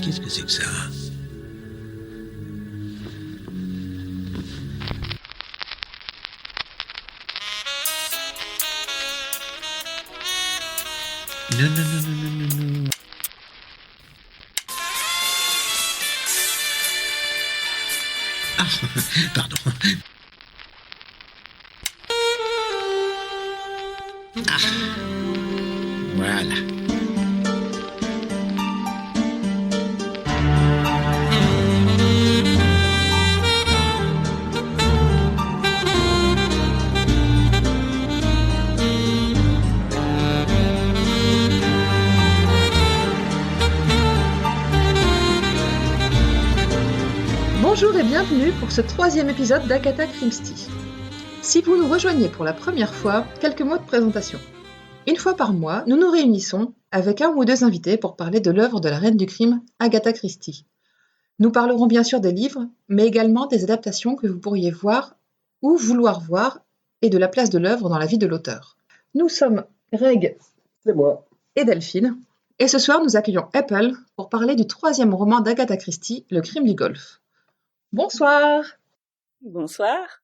Qu'est-ce que c'est que ça ? Non, non, non, non, non, non, non. Ah, pardon. Ah, voilà. Bonjour et bienvenue pour ce 3e épisode d'Agatha Christie. Si vous nous rejoignez pour la première fois, quelques mots de présentation. Une fois par mois, nous nous réunissons avec un ou deux invités pour parler de l'œuvre de la reine du crime, Agatha Christie. Nous parlerons bien sûr des livres, mais également des adaptations que vous pourriez voir ou vouloir voir et de la place de l'œuvre dans la vie de l'auteur. Nous sommes Greg, c'est moi, et Delphine, et ce soir nous accueillons Apple pour parler du 3e roman d'Agatha Christie, Le crime du Golfe. Bonsoir. Bonsoir.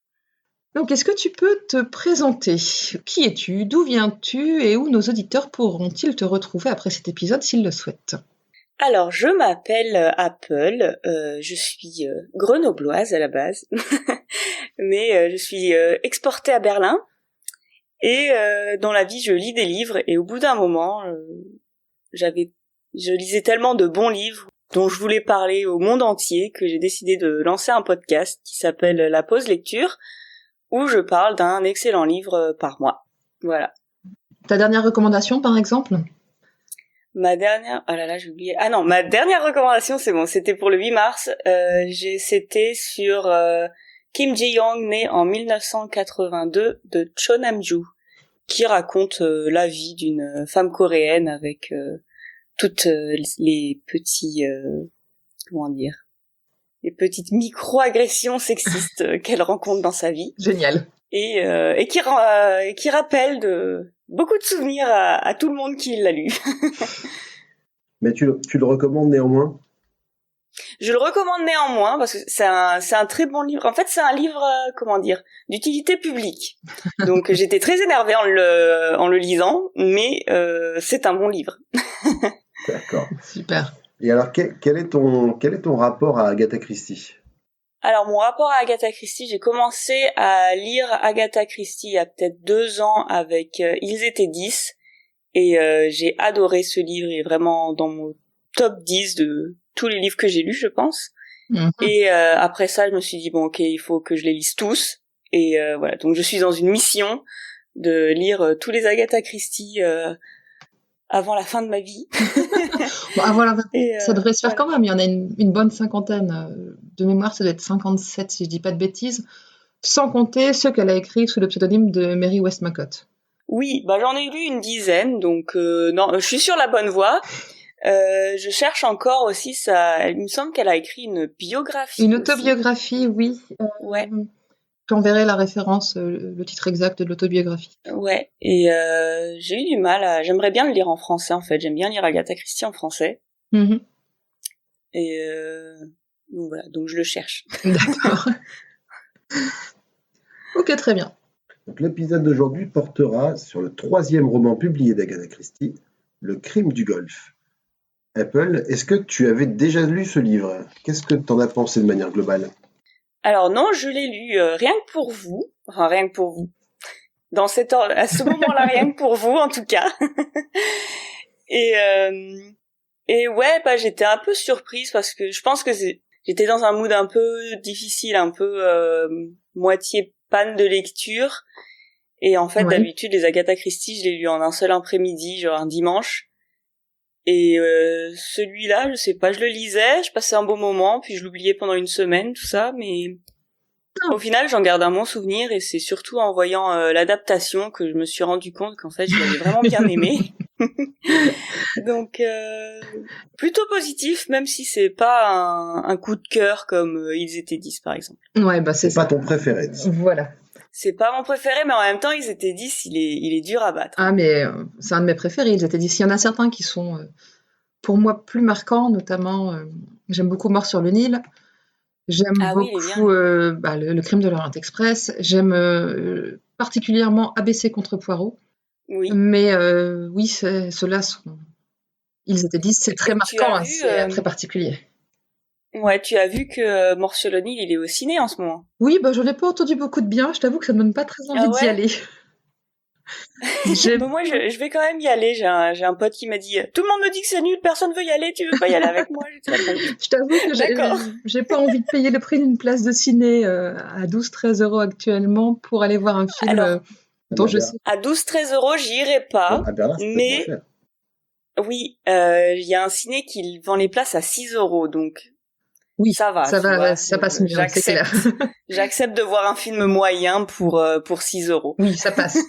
Donc, est-ce que tu peux te présenter ? Qui es-tu ? D'où viens-tu ? Et où nos auditeurs pourront-ils te retrouver après cet épisode s'ils le souhaitent ? Alors, je m'appelle Apple, je suis grenobloise à la base, mais je suis exportée à Berlin, et dans la vie, je lis des livres, et au bout d'un moment, je lisais tellement de bons livres dont je voulais parler au monde entier que j'ai décidé de lancer un podcast qui s'appelle La Pause Lecture, où je parle d'un excellent livre par mois. Voilà. Ta dernière recommandation, par exemple ? Ma dernière recommandation, c'est bon, c'était pour le 8 mars. C'était sur Kim Ji-young, né en 1982, de Cho Nam-ju, qui raconte la vie d'une femme coréenne avec toutes les petits les petites micro-agressions sexistes qu'elle rencontre dans sa vie. Génial. Et qui rappelle beaucoup de souvenirs à tout le monde qui l'a lu. Mais tu le recommandes néanmoins ? Je le recommande néanmoins parce que c'est un très bon livre. En fait, c'est un livre d'utilité publique. Donc j'étais très énervée en le lisant, mais c'est un bon livre. D'accord. Super. Et alors quel est ton rapport à Agatha Christie ? Alors mon rapport à Agatha Christie, j'ai commencé à lire Agatha Christie il y a peut-être 2 ans avec Ils étaient 10, et j'ai adoré ce livre. Il est vraiment dans mon top 10 de tous les livres que j'ai lus, je pense. Mm-hmm. Et après ça, je me suis dit bon, ok, il faut que je les lise tous. Et voilà, donc je suis dans une mission de lire tous les Agatha Christie avant la fin de ma vie. Bon, avant la fin, ça devrait se faire quand même. Il y en a une bonne cinquantaine. De mémoire, ça doit être 57 si je dis pas de bêtises. Sans compter ceux qu'elle a écrits sous le pseudonyme de Mary Westmacott. Oui, j'en ai lu une dizaine, donc non, je suis sur la bonne voie. Je cherche encore aussi ça. Il me semble qu'elle a écrit une biographie. Une autobiographie, oui. Ouais. J'enverrai la référence, le titre exact de l'autobiographie. Ouais, et j'ai eu du mal j'aimerais bien le lire en français, en fait. J'aime bien lire Agatha Christie en français. Mm-hmm. Et donc voilà, donc je le cherche. D'accord. Ok, très bien. Donc, l'épisode d'aujourd'hui portera sur le 3e roman publié d'Agatha Christie, Le crime du Golfe. Apple, est-ce que tu avais déjà lu ce livre ? Qu'est-ce que tu en as pensé de manière globale ? Alors non, je l'ai lu rien que pour vous. Enfin, rien que pour vous. À ce moment-là, rien que pour vous, en tout cas. Et ouais, j'étais un peu surprise parce que je pense que j'étais dans un mood un peu difficile, un peu moitié panne de lecture. Et en fait, ouais. D'habitude, les Agatha Christie, je les lu en un seul après-midi, genre un dimanche. Et celui-là, je sais pas, je le lisais, je passais un bon moment, puis je l'oubliais pendant une semaine, tout ça, mais au final, j'en garde un bon souvenir, et c'est surtout en voyant l'adaptation que je me suis rendu compte qu'en fait, je l'avais vraiment bien aimé. Donc, plutôt positif, même si c'est pas un coup de cœur comme Ils étaient 10, par exemple. Ouais, c'est pas ton préféré. Voilà. C'est pas mon préféré, mais en même temps, Ils étaient 10, il est dur à battre. Ah, mais c'est un de mes préférés, Ils étaient 10. Il y en a certains qui sont pour moi plus marquants, notamment, j'aime beaucoup Mort sur le Nil. J'aime Ah oui, il est beaucoup bien. le crime de l'Orient Express. J'aime particulièrement ABC contre Poirot. Oui. Mais oui, ceux-là sont. Ils étaient 10, c'est très Et tu marquant, as hein, vu, c'est très particulier. ouais, tu as vu que Mort sur le Nil, il est au ciné en ce moment. Oui, bah, j'en ai pas entendu beaucoup de bien. Je t'avoue que ça me donne pas très envie Ah d'y ouais? aller. J'ai- Bah moi, je vais quand même y aller. J'ai un pote qui m'a dit, tout le monde me dit que c'est nul, personne veut y aller, tu veux pas y aller avec moi? J'étais là, bon, Je t'avoue que d'accord. j'ai pas envie de payer le prix d'une place de ciné à 12-13 euros actuellement pour aller voir un film Alors, dont À je sais. à 12-13 euros, j'irai pas, Berlin, c'est peut-être moins mais cher. oui, il y a un ciné qui vend les places à 6 euros, donc Oui, ça va, ça tu va, vois. ça passe mieux, c'est clair. J'accepte de voir un film moyen pour 6 euros. Oui, ça passe.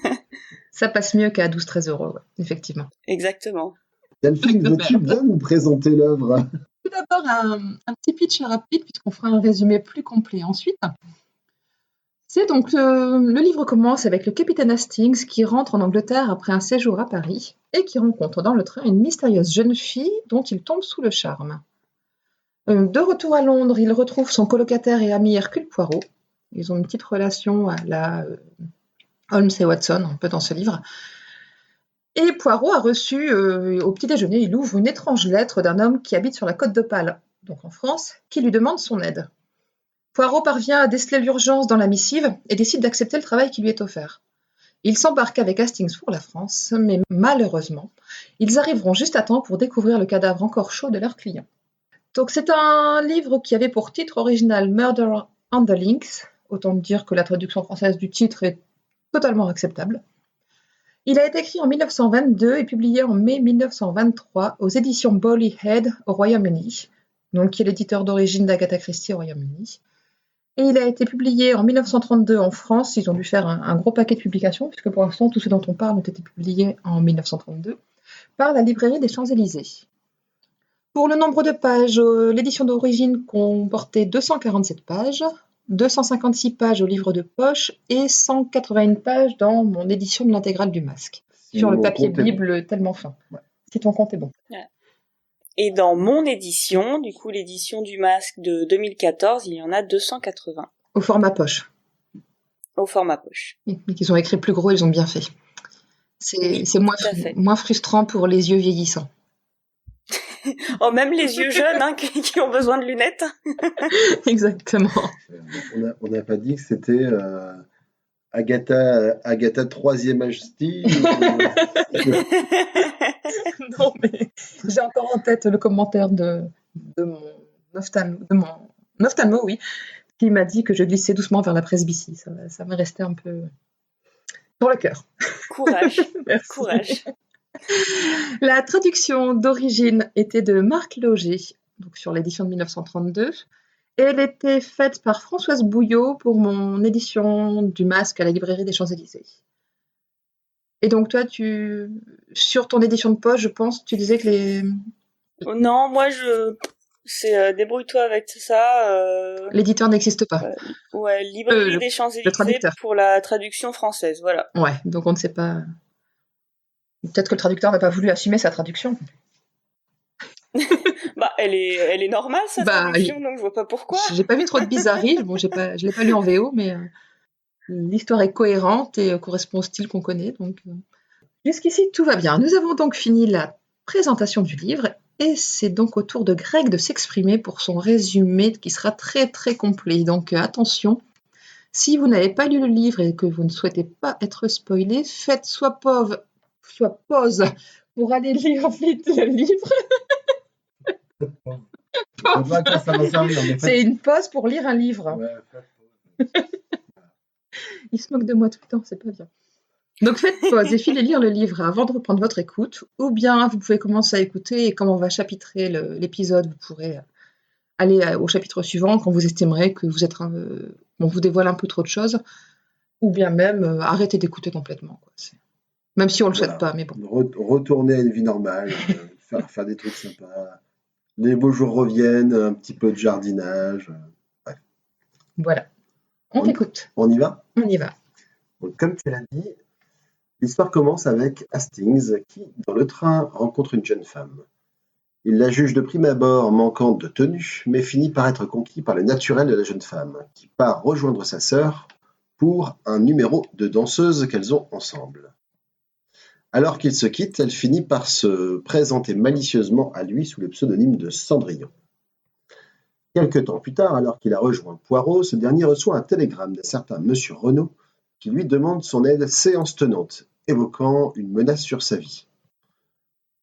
Ça passe mieux qu'à 12-13 euros, ouais, effectivement. Exactement. Delphine, veux-tu bien nous présenter l'œuvre? Tout d'abord, un petit pitch rapide, puisqu'on fera un résumé plus complet ensuite. C'est donc le livre commence avec le capitaine Hastings qui rentre en Angleterre après un séjour à Paris et qui rencontre dans le train une mystérieuse jeune fille dont il tombe sous le charme. De retour à Londres, il retrouve son colocataire et ami Hercule Poirot. Ils ont une petite relation à la Holmes et Watson, un peu dans ce livre. Et Poirot a reçu, au petit déjeuner, il ouvre une étrange lettre d'un homme qui habite sur la côte d'Opale, donc en France, qui lui demande son aide. Poirot parvient à déceler l'urgence dans la missive et décide d'accepter le travail qui lui est offert. Il s'embarque avec Hastings pour la France, mais malheureusement, ils arriveront juste à temps pour découvrir le cadavre encore chaud de leur client. Donc c'est un livre qui avait pour titre original Murder on the Links, autant dire que la traduction française du titre est totalement acceptable. Il a été écrit en 1922 et publié en mai 1923 aux éditions Bowley Head au Royaume-Uni, donc qui est l'éditeur d'origine d'Agatha Christie au Royaume-Uni. Et il a été publié en 1932 en France. Ils ont dû faire un gros paquet de publications, puisque pour l'instant, tous ceux dont on parle ont été publiés en 1932, par la librairie des Champs-Élysées. Pour le nombre de pages, l'édition d'origine comportait 247 pages, 256 pages au livre de poche et 181 pages dans mon édition de l'intégrale du Masque, sur le papier Bible tellement fin. Ouais. Si ton compte est bon. Ouais. Et dans mon édition, du coup l'édition du Masque de 2014, il y en a 280. Au format poche. Au format poche. Mais qu'ils ont écrit plus gros, ils ont bien fait. C'est moins frustrant pour les yeux vieillissants. Oh, même les yeux jeunes hein, qui ont besoin de lunettes. Exactement. On n'a pas dit que c'était Agatha 3e Majesty. Non, mais j'ai encore en tête le commentaire de mon ophtalmo, oui, qui m'a dit que je glissais doucement vers la presbytie. Ça m'est resté un peu sur le cœur. Courage. Merci. Courage. La traduction d'origine était de Marc Lauger, donc sur l'édition de 1932. Et elle était faite par Françoise Bouillot pour mon édition du Masque à la librairie des Champs-Élysées. Et donc toi, sur ton édition de poche, je pense, tu disais que les... Non, moi c'est débrouille-toi avec ça. L'éditeur n'existe pas. Ouais, librairie des Champs-Élysées pour la traduction française, voilà. Ouais, donc on ne sait pas... Peut-être que le traducteur n'a pas voulu assumer sa traduction. Bah, elle est normale, sa traduction, donc je vois pas pourquoi. J'ai pas vu trop de bizarreries. Bon, je l'ai pas lu en VO, mais l'histoire est cohérente et correspond au style qu'on connaît. Donc, jusqu'ici, tout va bien. Nous avons donc fini la présentation du livre et c'est donc au tour de Greg de s'exprimer pour son résumé qui sera très très complet. Donc, attention, si vous n'avez pas lu le livre et que vous ne souhaitez pas être spoilé, faites soit pause pour aller lire vite le livre. C'est une pause pour lire un livre. Ouais, il se moque de moi tout le temps, c'est pas bien. Donc faites pause et filez lire le livre avant de reprendre votre écoute, ou bien vous pouvez commencer à écouter et comme on va chapitrer l'épisode, vous pourrez aller au chapitre suivant quand vous estimerez que vous êtes on vous dévoile un peu trop de choses, ou bien même arrêter d'écouter complètement. Quoi. Même si on le souhaite pas, mais bon. Retourner à une vie normale, faire des trucs sympas. Les beaux jours reviennent, un petit peu de jardinage. Ouais. Voilà. On t'écoute. On y va ? On y va. Donc, comme tu l'as dit, l'histoire commence avec Hastings qui, dans le train, rencontre une jeune femme. Il la juge de prime abord manquante de tenue, mais finit par être conquis par le naturel de la jeune femme, qui part rejoindre sa sœur pour un numéro de danseuse qu'elles ont ensemble. Alors qu'ils se quittent, elle finit par se présenter malicieusement à lui sous le pseudonyme de Cendrillon. Quelque temps plus tard, alors qu'il a rejoint Poirot, ce dernier reçoit un télégramme d'un certain Monsieur Renaud qui lui demande son aide séance tenante, évoquant une menace sur sa vie.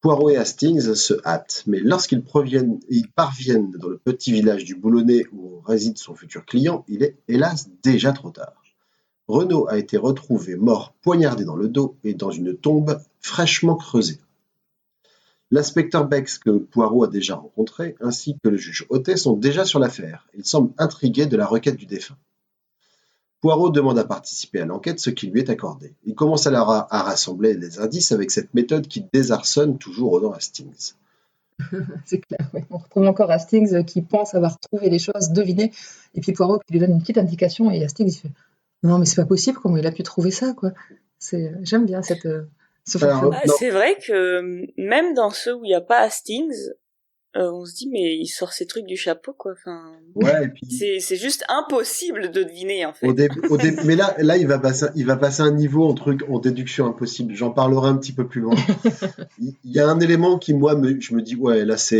Poirot et Hastings se hâtent, mais lorsqu'ils parviennent dans le petit village du Boulonnais où réside son futur client, il est hélas déjà trop tard. Renaud a été retrouvé mort poignardé dans le dos et dans une tombe fraîchement creusée. L'inspecteur Bex, que Poirot a déjà rencontré, ainsi que le juge Hautet sont déjà sur l'affaire. Ils semblent intrigués de la requête du défunt. Poirot demande à participer à l'enquête, ce qui lui est accordé. Il commence alors à rassembler les indices avec cette méthode qui désarçonne toujours Ronan Hastings. C'est clair, oui. On retrouve encore Hastings qui pense avoir trouvé les choses, deviné, et puis Poirot qui lui donne une petite indication, et Hastings il fait « Non, mais c'est pas possible, comment il a pu trouver ça, quoi ?» J'aime bien ce fonctionnement. C'est vrai que même dans ceux où il n'y a pas Hastings, on se dit mais il sort ces trucs du chapeau, quoi. Enfin, ouais, et puis c'est juste impossible de deviner, en fait. Mais là il va passer un niveau en déduction impossible. J'en parlerai un petit peu plus loin. Il y a un élément qui je me dis ouais là Ça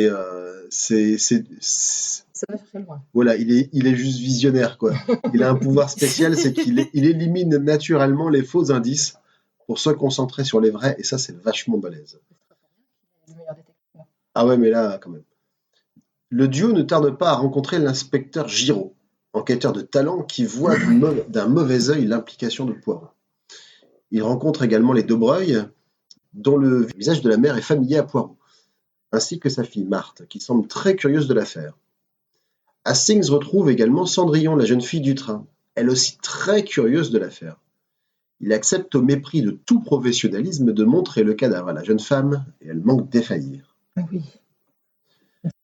va chercher loin. Voilà, il est juste visionnaire, quoi. Il a un pouvoir spécial, c'est qu'il élimine naturellement les faux indices pour se concentrer sur les vrais, et ça c'est vachement balèze. Ah ouais, mais là, quand même. Le duo ne tarde pas à rencontrer l'inspecteur Giraud, enquêteur de talent qui voit d'un mauvais œil l'implication de Poirot. Il rencontre également les Daubreuil, dont le visage de la mère est familier à Poirot, ainsi que sa fille Marthe, qui semble très curieuse de l'affaire. Hastings retrouve également Cendrillon, la jeune fille du train, elle aussi très curieuse de l'affaire. Il accepte au mépris de tout professionnalisme de montrer le cadavre à la jeune femme, et elle manque défaillir. Oui.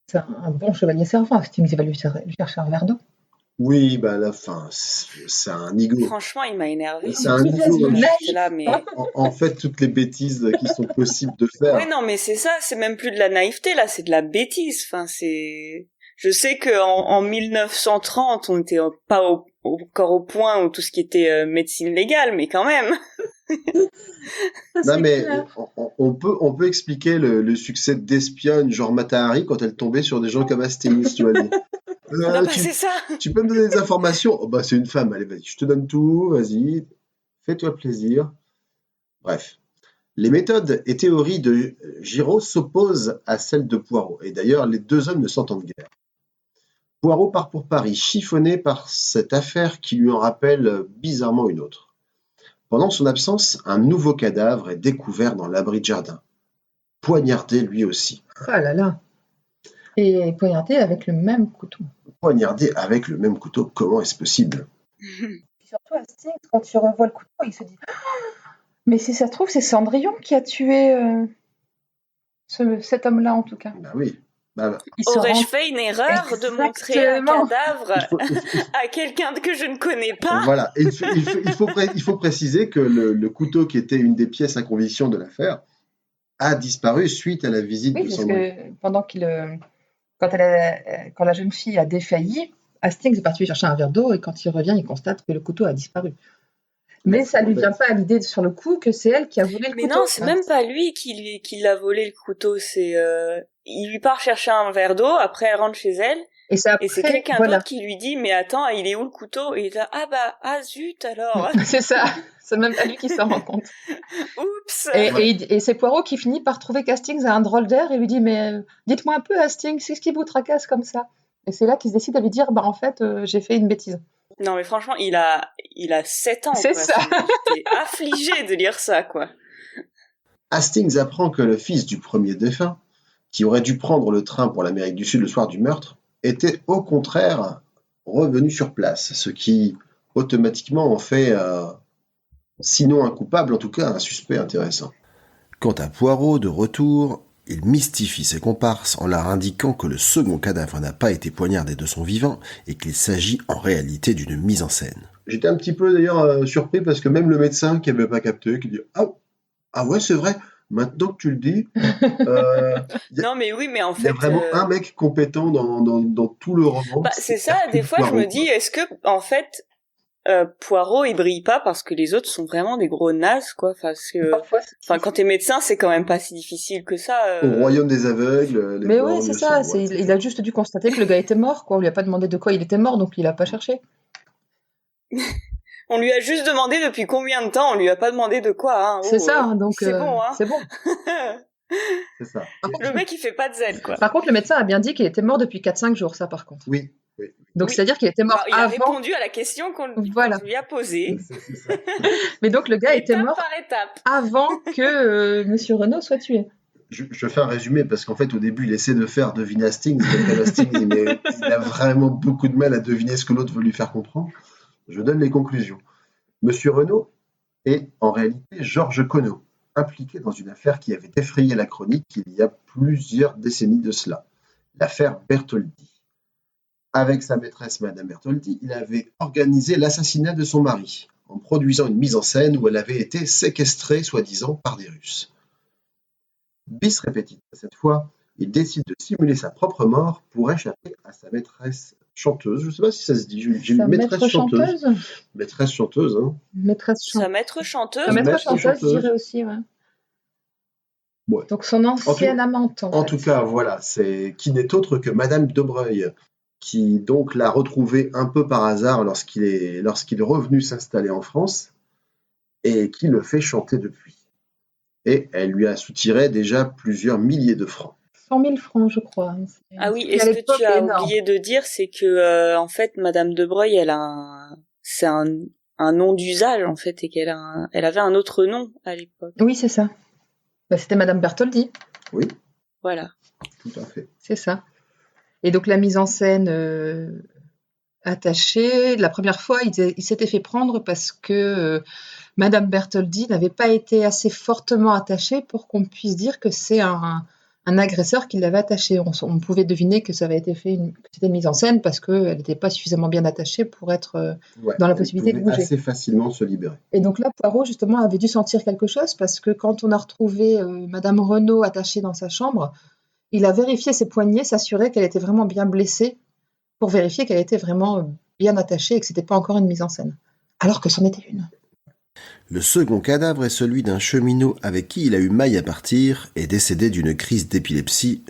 C'est un bon chevalier servant, Hastings, il va lui chercher un verre d'eau. Oui, bah à la fin, c'est un nigaud. Franchement, il m'a énervé. C'est un nigaud. Là, mais... en fait, toutes les bêtises qui sont possibles de faire. Oui, non, mais c'est ça, c'est même plus de la naïveté, là, c'est de la bêtise. Enfin, c'est... Je sais qu'en 1930, on n'était pas encore au point où tout ce qui était médecine légale, mais quand même. Non, mais on peut expliquer le succès d'espionne genre Mata Hari quand elle tombait sur des gens comme Hastings, tu vois. Non, c'est ça. Tu peux me donner des informations? Oh, bah, c'est une femme, allez, vas-y, je te donne tout, vas-y, fais-toi plaisir. Bref. Les méthodes et théories de Giraud s'opposent à celles de Poirot, et d'ailleurs, les deux hommes ne s'entendent guère. Poirot part pour Paris, chiffonné par cette affaire qui lui en rappelle bizarrement une autre. Pendant son absence, un nouveau cadavre est découvert dans l'abri de jardin. Poignardé lui aussi. Ah là là. Et poignardé avec le même couteau. Poignardé avec le même couteau, comment est-ce possible? Et surtout, Hastings, quand il revoit le couteau, il se dit « Mais si ça se trouve, c'est Cendrillon qui a tué cet homme-là, en tout cas. » Bah oui. Aurais-je fait une erreur de montrer un cadavre à quelqu'un que je ne connais pas? Voilà. Et il faut préciser que le couteau qui était une des pièces à conviction de l'affaire a disparu suite à la visite de Cendrillon. Pendant quand la jeune fille a défailli, Hastings est parti chercher un verre d'eau et quand il revient, il constate que le couteau a disparu. Mais ça ne lui vient pas à l'idée sur le coup que c'est elle qui a volé le couteau. Mais non, c'est même pas lui qui l'a volé le couteau. C'est il lui part chercher un verre d'eau, après elle rentre chez elle, et c'est quelqu'un d'autre qui lui dit « Mais attends, il est où le couteau ?» Et il dit « Ah zut alors !» C'est ça, c'est même pas lui qui s'en rend compte. Oups. Et c'est Poirot qui finit par trouver qu'Hastings a un drôle d'air et lui dit « Mais dites-moi un peu Hastings, qu'est-ce qui vous tracasse comme ça ?» Et c'est là qu'il se décide à lui dire « Bah en fait, j'ai fait une bêtise. » Non mais franchement, il a 7 ans. C'est quoi. ça. J'étais affligée de lire ça, quoi. Hastings apprend que le fils du premier défunt, qui aurait dû prendre le train pour l'Amérique du Sud le soir du meurtre, était au contraire revenu sur place, ce qui automatiquement en fait, sinon un coupable, en tout cas un suspect intéressant. Quant à Poirot, de retour, il mystifie ses comparses en leur indiquant que le second cadavre n'a pas été poignardé de son vivant et qu'il s'agit en réalité d'une mise en scène. J'étais un petit peu d'ailleurs surpris parce que même le médecin qui n'avait pas capté, qui dit « Ah ouais, c'est vrai, Maintenant que tu le dis, il Non, mais oui, mais en y a fait, vraiment un mec compétent dans tout le roman. bah, c'est ça. Hercule Des fois, je Poirot, me quoi. dis, est-ce que, en fait, Poirot, il brille pas parce que les autres sont vraiment des gros nazes, quoi. Parce que, Parfois, enfin, quand t'es médecin, c'est quand même pas si difficile que ça. Au royaume des aveugles, les Mais Poirot oui, c'est mieux ça. sont. Ouais, c'est Il ça. a juste dû constater que le gars était mort, quoi. On lui a pas demandé de quoi il était mort, donc il a pas cherché. On lui a juste demandé depuis combien de temps. On lui a pas demandé de quoi. Hein. C'est ça, hein, donc c'est bon, hein. c'est bon. C'est ça. Le mec, il fait pas de zèle, quoi. Par contre, le médecin a bien dit qu'il était mort depuis 4-5 jours, ça par contre. Oui, oui. Donc Oui. c'est-à-dire qu'il était mort Alors, il a avant. répondu à la question qu'on Voilà. lui a posée. C'est ça. Mais donc le gars était Étape mort par étape. avant que Monsieur Renaud soit tué. Je fais un résumé parce qu'en fait, au début, il essaie de faire deviner Hastings, mais Hastings, il a vraiment beaucoup de mal à deviner ce que l'autre veut lui faire comprendre. Je donne les conclusions. Monsieur Renaud est en réalité Georges Conneau, impliqué dans une affaire qui avait effrayé la chronique il y a plusieurs décennies de cela, l'affaire Bertoldi. Avec sa maîtresse Madame Bertoldi, il avait organisé l'assassinat de son mari, en produisant une mise en scène où elle avait été séquestrée, soi-disant, par des Russes. Bis repetita, cette fois, il décide de simuler sa propre mort pour échapper à sa maîtresse chanteuse. Je ne sais pas si ça se dit. J'ai Sa une maîtresse maître chanteuse. chanteuse. Maîtresse chanteuse, hein. Maîtresse Sa chanteuse. maître chanteuse. Sa maître maître chanteuse, je chanteuse. dirais aussi, ouais. Ouais. Donc son ancienne amante. En tout cas, voilà, c'est qui n'est autre que Madame Dobreuil, qui donc l'a retrouvé un peu par hasard lorsqu'il est revenu s'installer en France et qui le fait chanter depuis. Et elle lui a soutiré déjà plusieurs milliers de francs. 100 000 francs, je crois. Ah oui, Et et à ce que l'époque, tu as énorme. oublié de dire, c'est que en fait, Madame Debreuil, c'est un nom d'usage en fait, et elle avait un autre nom à l'époque. Oui, c'est ça. Bah, c'était Madame Bertoldi, Oui, Voilà. tout à fait. c'est ça. Et donc la mise en scène attachée, la première fois, il s'était fait prendre parce que Madame Bertoldi n'avait pas été assez fortement attachée pour qu'on puisse dire que c'est un agresseur qui l'avait attachée. On pouvait deviner que ça avait été fait, que c'était une mise en scène parce qu'elle n'était pas suffisamment bien attachée pour être Ouais, dans la elle possibilité de pouvait bouger. assez facilement se libérer. Et donc là, Poirot, justement, avait dû sentir quelque chose parce que quand on a retrouvé Madame Renaud attachée dans sa chambre, il a vérifié ses poignets, s'assurer qu'elle était vraiment bien blessée pour vérifier qu'elle était vraiment bien attachée et que c'était pas encore une mise en scène. Alors que c'en était une. Le second cadavre est celui d'un cheminot avec qui il a eu maille à partir et décédé d'une crise d'épilepsie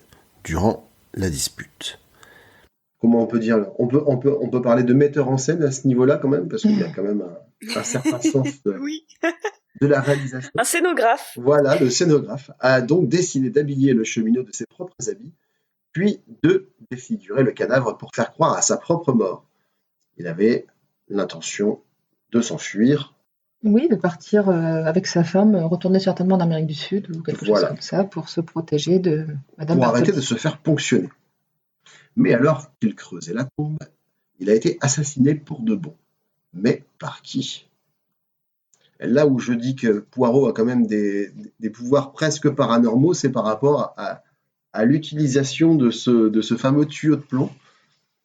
durant la dispute. Comment on peut dire on peut parler de metteur en scène à ce niveau-là quand même, parce qu'il y a quand même un certain sens Oui. de la réalisation. Un scénographe. Voilà, le scénographe a donc décidé d'habiller le cheminot de ses propres habits, puis de défigurer le cadavre pour faire croire à sa propre mort. Il avait l'intention de s'enfuir. Oui, de partir avec sa femme, retourner certainement en Amérique du Sud ou quelque Voilà. chose comme ça pour se protéger de Madame Pour arrêter de Bertoldi. se faire ponctionner. Mais alors qu'il creusait la tombe, il a été assassiné pour de bon. Mais par qui? Là où je dis que Poirot a quand même des pouvoirs presque paranormaux, c'est par rapport à l'utilisation de ce fameux tuyau de plomb.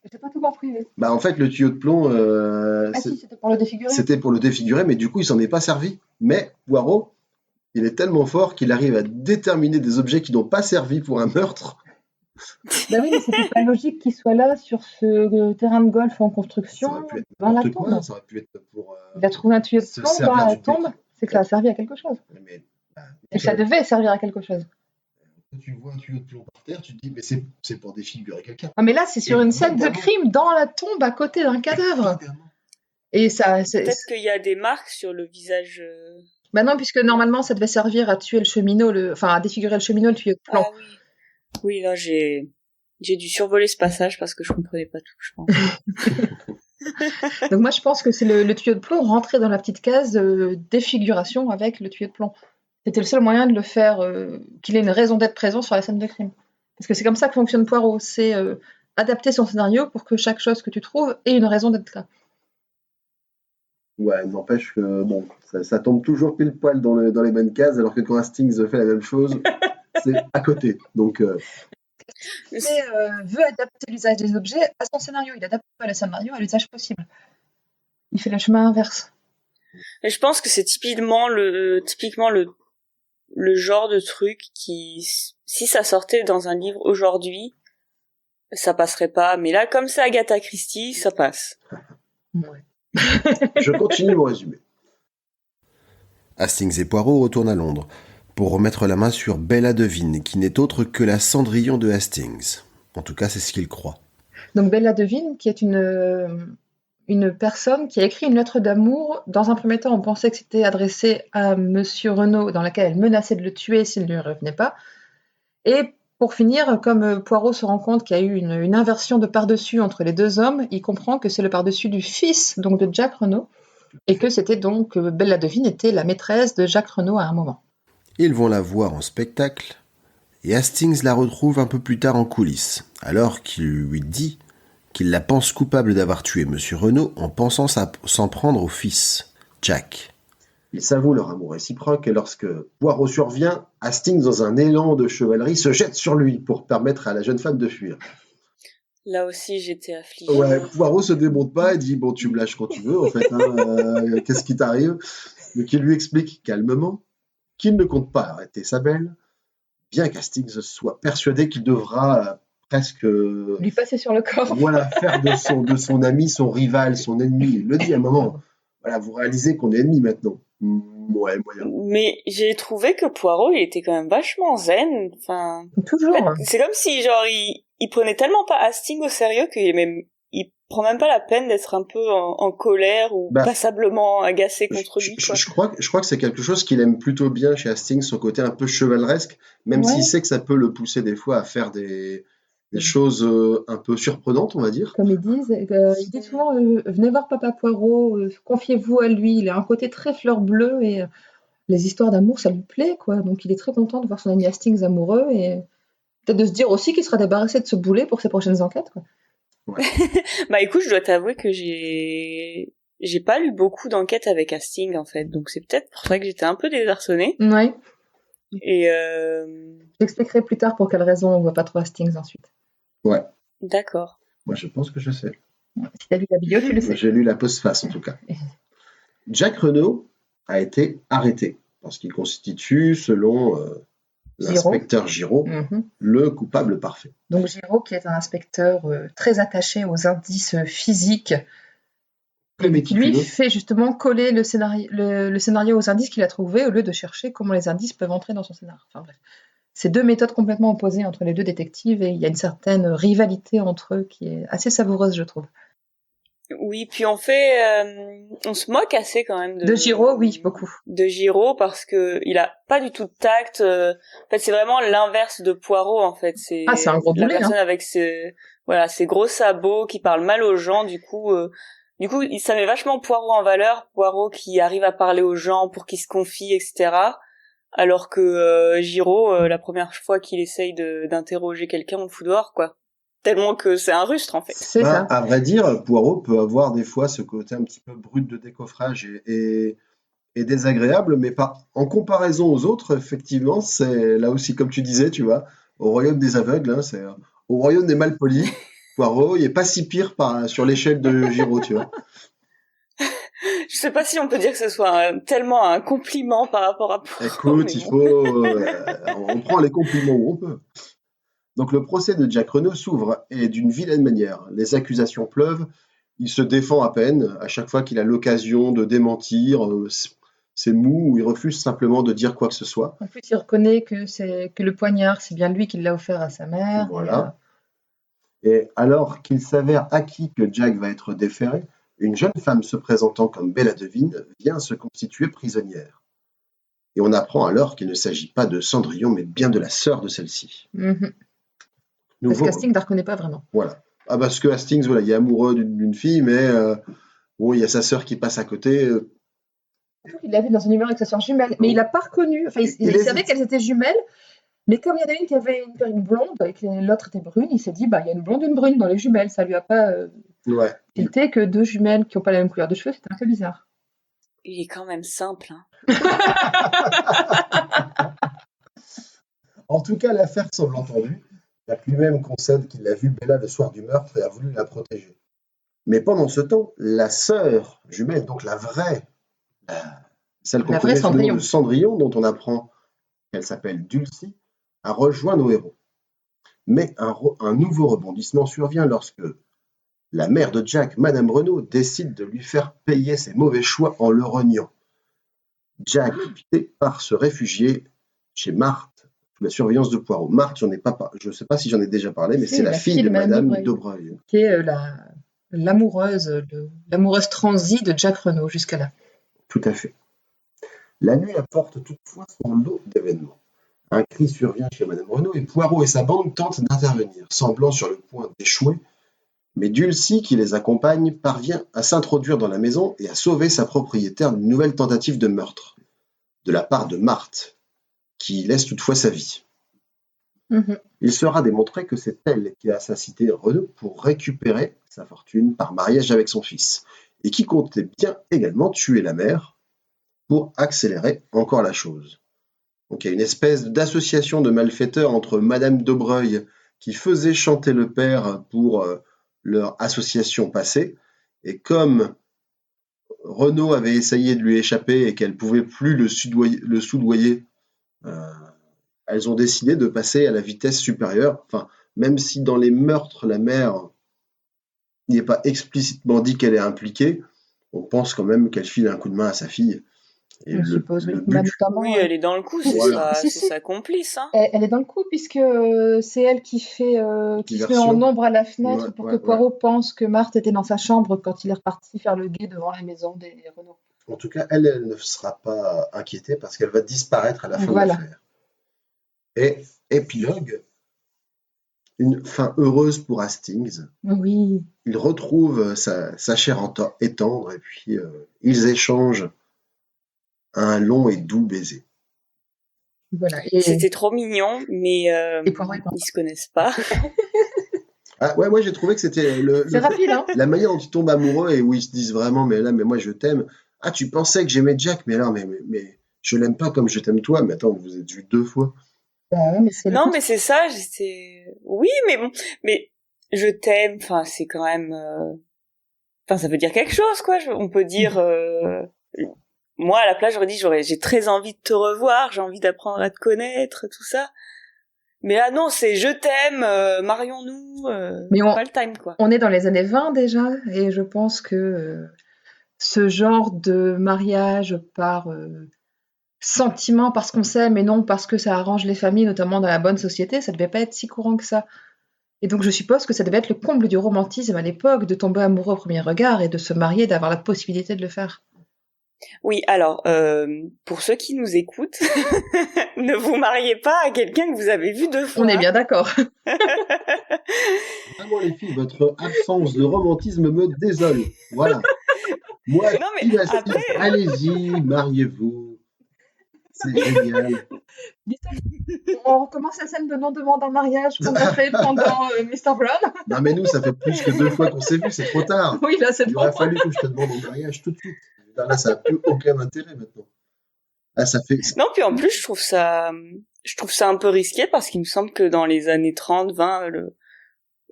J'ai pas tout compris. Bah, en fait, le tuyau de plomb, Ah si, c'était pour le défigurer. c'était pour le défigurer, mais du coup, il s'en est pas servi. Mais Poirot, il est tellement fort qu'il arrive à déterminer des objets qui n'ont pas servi pour un meurtre. Bah oui, mais c'était pas logique qu'il soit là sur ce terrain de golf en Ça construction aurait pu être dans la n'importe quoi, tombe. ça aurait pu être pour... Il a trouvé un tuyau de se plomb servir dans la du tombe, truc. c'est que ça a servi à quelque chose. Mais, bah, Et que ça devait servir à quelque chose. quand tu vois un tuyau de plomb par terre, tu te dis, mais c'est pour défigurer quelqu'un. Ah, mais là, c'est sur une scène de Évidemment. crime dans la tombe à côté d'un cadavre. Et ça, Peut-être qu'il y a des marques sur le visage. bah non, puisque normalement, ça devait servir à tuer le cheminot, enfin à défigurer le cheminot, le tuyau de plomb. Ah oui. Oui, là j'ai dû survoler ce passage parce que je comprenais pas tout, je pense. Donc moi, je pense que c'est le tuyau de plomb rentré dans la petite case défiguration avec le tuyau de plomb. C'était le seul moyen de le faire, qu'il ait une raison d'être présent sur la scène de crime. Parce que c'est comme ça que fonctionne Poirot, c'est adapter son scénario pour que chaque chose que tu trouves ait une raison d'être là. Ouais, n'empêche que bon, ça tombe toujours pile poil dans les bonnes cases, alors que quand Hastings fait la même chose, c'est à côté. Donc, Mais veut adapter l'usage des objets à son scénario. Il adapte pas le scénario à l'usage possible. Il fait le chemin inverse. Et je pense que c'est typiquement le le genre de truc qui, si ça sortait dans un livre aujourd'hui, ça passerait pas. Mais là, comme c'est Agatha Christie, ça passe. Ouais. Je continue mon résumé. Hastings et Poirot retournent à Londres pour remettre la main sur Bella Devine, qui n'est autre que la Cendrillon de Hastings. En tout cas, c'est ce qu'ils croient. Donc Bella Devine, qui est une personne qui a écrit une lettre d'amour. Dans un premier temps, on pensait que c'était adressé à Monsieur Renaud, dans laquelle elle menaçait de le tuer s'il ne lui revenait pas. Et pour finir, comme Poirot se rend compte qu'il y a eu une inversion de par-dessus entre les deux hommes, il comprend que c'est le par-dessus du fils donc de Jack Renaud, et que c'était donc Bella Devine était la maîtresse de Jack Renaud à un moment. Ils vont la voir en spectacle, et Hastings la retrouve un peu plus tard en coulisses, alors qu'il lui dit qu'il la pense coupable d'avoir tué Monsieur Renaud en pensant s'en prendre au fils, Jack. Ils s'avouent leur amour réciproque et lorsque Poirot survient, Hastings, dans un élan de chevalerie, se jette sur lui pour permettre à la jeune femme de fuir. Là aussi, j'étais affligée. Ouais, Poirot se démonte pas et dit « Bon, tu me lâches quand tu veux, en fait, qu'est-ce qui t'arrive ?» Donc il lui explique calmement qu'il ne compte pas arrêter sa belle, bien qu'Hastings soit persuadé qu'il devra presque Lui passer sur le corps. voilà, faire de son ami son rival, son ennemi. Il le dit à un moment. Voilà, vous réalisez qu'on est ennemis maintenant. Ouais, moyen. Mais j'ai trouvé que Poirot, il était quand même vachement zen. Enfin, Toujours. en fait, c'est comme si, genre, il prenait tellement pas Hastings au sérieux il prend même pas la peine d'être un peu en colère ou passablement agacé contre lui, quoi. Je crois que c'est quelque chose qu'il aime plutôt bien chez Hastings, son côté un peu chevaleresque, même s'il sait que ça peut le pousser des fois à faire des choses un peu surprenantes, on va dire. Comme il dit souvent venez voir Papa Poirot, confiez-vous à lui. Il a un côté très fleur bleue et les histoires d'amour, ça lui plaît, quoi. Donc il est très content de voir son ami Hastings amoureux et peut-être de se dire aussi qu'il sera débarrassé de ce boulet pour ses prochaines enquêtes, quoi. Ouais. Bah écoute, je dois t'avouer que j'ai pas lu beaucoup d'enquêtes avec Hastings, en fait. Donc c'est peut-être pour ça que j'étais un peu désarçonnée. Ouais. Et J'expliquerai plus tard pour quelle raison on voit pas trop Hastings ensuite. Ouais. D'accord. Moi, je pense que je sais. Si t'as lu la bio, tu le sais. J'ai lu la postface, en tout cas. Jack Renaud a été arrêté parce qu'il constitue, selon l'inspecteur Giraud, le coupable parfait. Donc Giraud, qui est un inspecteur très attaché aux indices physiques, qui lui fait justement coller le scénario aux indices qu'il a trouvés au lieu de chercher comment les indices peuvent entrer dans son scénario. Enfin bref. C'est deux méthodes complètement opposées entre les deux détectives et il y a une certaine rivalité entre eux qui est assez savoureuse, je trouve. Oui, puis on se moque assez quand même de Giraud, oui, beaucoup. De Giraud parce que il a pas du tout de tact. En fait, c'est vraiment l'inverse de Poirot, en fait. C'est un gros boulet, la personne avec ses gros sabots qui parle mal aux gens. Du coup, ça met vachement Poirot en valeur. Poirot qui arrive à parler aux gens pour qu'ils se confient, etc. Alors que Giraud, la première fois qu'il essaye d'interroger quelqu'un, on le fout dehors, quoi. Tellement que c'est un rustre, en fait. C'est ça. À vrai dire, Poirot peut avoir des fois ce côté un petit peu brut de décoffrage et désagréable, mais pas en comparaison aux autres, effectivement, c'est là aussi, comme tu disais, tu vois, au royaume des aveugles, hein, c'est au royaume des malpolis, Poirot, il est pas si pire sur l'échelle de Giraud, tu vois. Je sais pas si on peut dire que ce soit tellement un compliment par rapport à Poirot. Écoute, il faut... on prend les compliments où on peut. Donc le procès de Jack Renaud s'ouvre et d'une vilaine manière. Les accusations pleuvent, il se défend à peine. À chaque fois qu'il a l'occasion de démentir, c'est mou ou il refuse simplement de dire quoi que ce soit. En plus, il reconnaît que le poignard, c'est bien lui qui l'a offert à sa mère. Voilà. Et alors qu'il s'avère acquis que Jack va être déféré, une jeune femme se présentant comme Bella Devine vient se constituer prisonnière. Et on apprend alors qu'il ne s'agit pas de Cendrillon, mais bien de la sœur de celle-ci. Parce qu'Hastings ne la reconnaît pas vraiment. Voilà. Ah, parce que Hastings, voilà, il est amoureux d'une fille, mais bon, il y a sa sœur qui passe à côté. Il l'a vu dans un numéro avec sa sœur jumelle, mais il l'a pas reconnue. Enfin, il savait qu'elles étaient jumelles, mais comme il y en a une qui avait une perruque blonde et que l'autre était brune, il s'est dit, il y a une blonde et une brune dans les jumelles. Ça lui a pas tilté que deux jumelles qui n'ont pas la même couleur de cheveux, c'était un peu bizarre. Il est quand même simple, hein. En tout cas, l'affaire semble entendue. Jack lui-même concède qu'il a vu Bella le soir du meurtre et a voulu la protéger. Mais pendant ce temps, la sœur jumelle, donc la vraie, celle qu'on connaît sous le nom de Cendrillon, dont on apprend qu'elle s'appelle Dulcie, a rejoint nos héros. Mais un nouveau rebondissement survient lorsque la mère de Jack, Madame Renaud, décide de lui faire payer ses mauvais choix en le reniant. Jack part se réfugier chez Marthe, sous la surveillance de Poirot. Marthe, je ne sais pas si j'en ai déjà parlé, mais c'est la fille de Madame Dobreuil. Qui est l'amoureuse transie de Jack Renaud jusqu'à là. Tout à fait. La nuit apporte toutefois son lot d'événements. Un cri survient chez Madame Renaud et Poirot et sa bande tentent d'intervenir, semblant sur le point d'échouer. Mais Dulcie, qui les accompagne, parvient à s'introduire dans la maison et à sauver sa propriétaire d'une nouvelle tentative de meurtre, de la part de Marthe, qui laisse toutefois sa vie. Il sera démontré que c'est elle qui a assassiné Renaud pour récupérer sa fortune par mariage avec son fils, et qui comptait bien également tuer la mère pour accélérer encore la chose. Donc il y a une espèce d'association de malfaiteurs entre Madame Dobreuil, qui faisait chanter le père pour leur association passée, et comme Renaud avait essayé de lui échapper et qu'elle ne pouvait plus le soudoyer, elles ont décidé de passer à la vitesse supérieure. Enfin, même si dans les meurtres, la mère n'est pas explicitement dit qu'elle est impliquée, on pense quand même qu'elle file un coup de main à sa fille. Et Je suppose, notamment. Oui, elle est dans le coup, c'est Voilà. sa complice. Hein. Elle est dans le coup puisque c'est elle qui fait qui se met en ombre à la fenêtre pour que Poirot pense que Marthe était dans sa chambre quand il est reparti faire le guet devant la maison des Renaud. En tout cas, elle ne sera pas inquiétée parce qu'elle va disparaître à la fin de l'affaire. Et épilogue, une fin heureuse pour Hastings. Oui. Il retrouve sa chair et tendre et puis ils échangent un long et doux baiser. Voilà. C'était trop mignon, mais ils se connaissent pas. Ah ouais, moi j'ai trouvé que c'était c'est rapide, hein. La manière dont ils tombent amoureux et où ils se disent vraiment, mais moi je t'aime. Ah, tu pensais que j'aimais Jack, mais alors, mais je l'aime pas comme je t'aime toi. Mais attends, vous êtes vus 2 fois. Mais c'est ça. Oui, mais bon, mais je t'aime. Enfin, c'est quand même. Enfin, ça veut dire quelque chose, quoi. On peut dire. Moi, à la place, j'aurais dit, j'ai très envie de te revoir, j'ai envie d'apprendre à te connaître, tout ça. Mais là, non, c'est je t'aime, marions-nous, pas le time, quoi. On est dans les années 20 déjà, et je pense que ce genre de mariage par sentiment, parce qu'on s'aime, et non parce que ça arrange les familles, notamment dans la bonne société, ça devait pas être si courant que ça. Et donc je suppose que ça devait être le comble du romantisme à l'époque, de tomber amoureux au premier regard, et de se marier, d'avoir la possibilité de le faire. Oui, alors, pour ceux qui nous écoutent, ne vous mariez pas à quelqu'un que vous avez vu 2 fois. On est bien d'accord. Vraiment les filles, votre absence de romantisme me désole. Voilà. Moi, non, mais après... allez-y, mariez-vous. C'est génial. On recommence la scène de non-demande en mariage qu'on a fait pendant Mr. Brown. Non mais nous, ça fait plus que 2 fois qu'on s'est vu, c'est trop tard. Oui, là, c'est trop tard. Il aurait fallu que je te demande en mariage tout de suite. Là, ça n'a plus aucun intérêt maintenant. Là, ça fait... Non, puis en plus, je trouve ça un peu risqué parce qu'il me semble que dans les années 30, 20,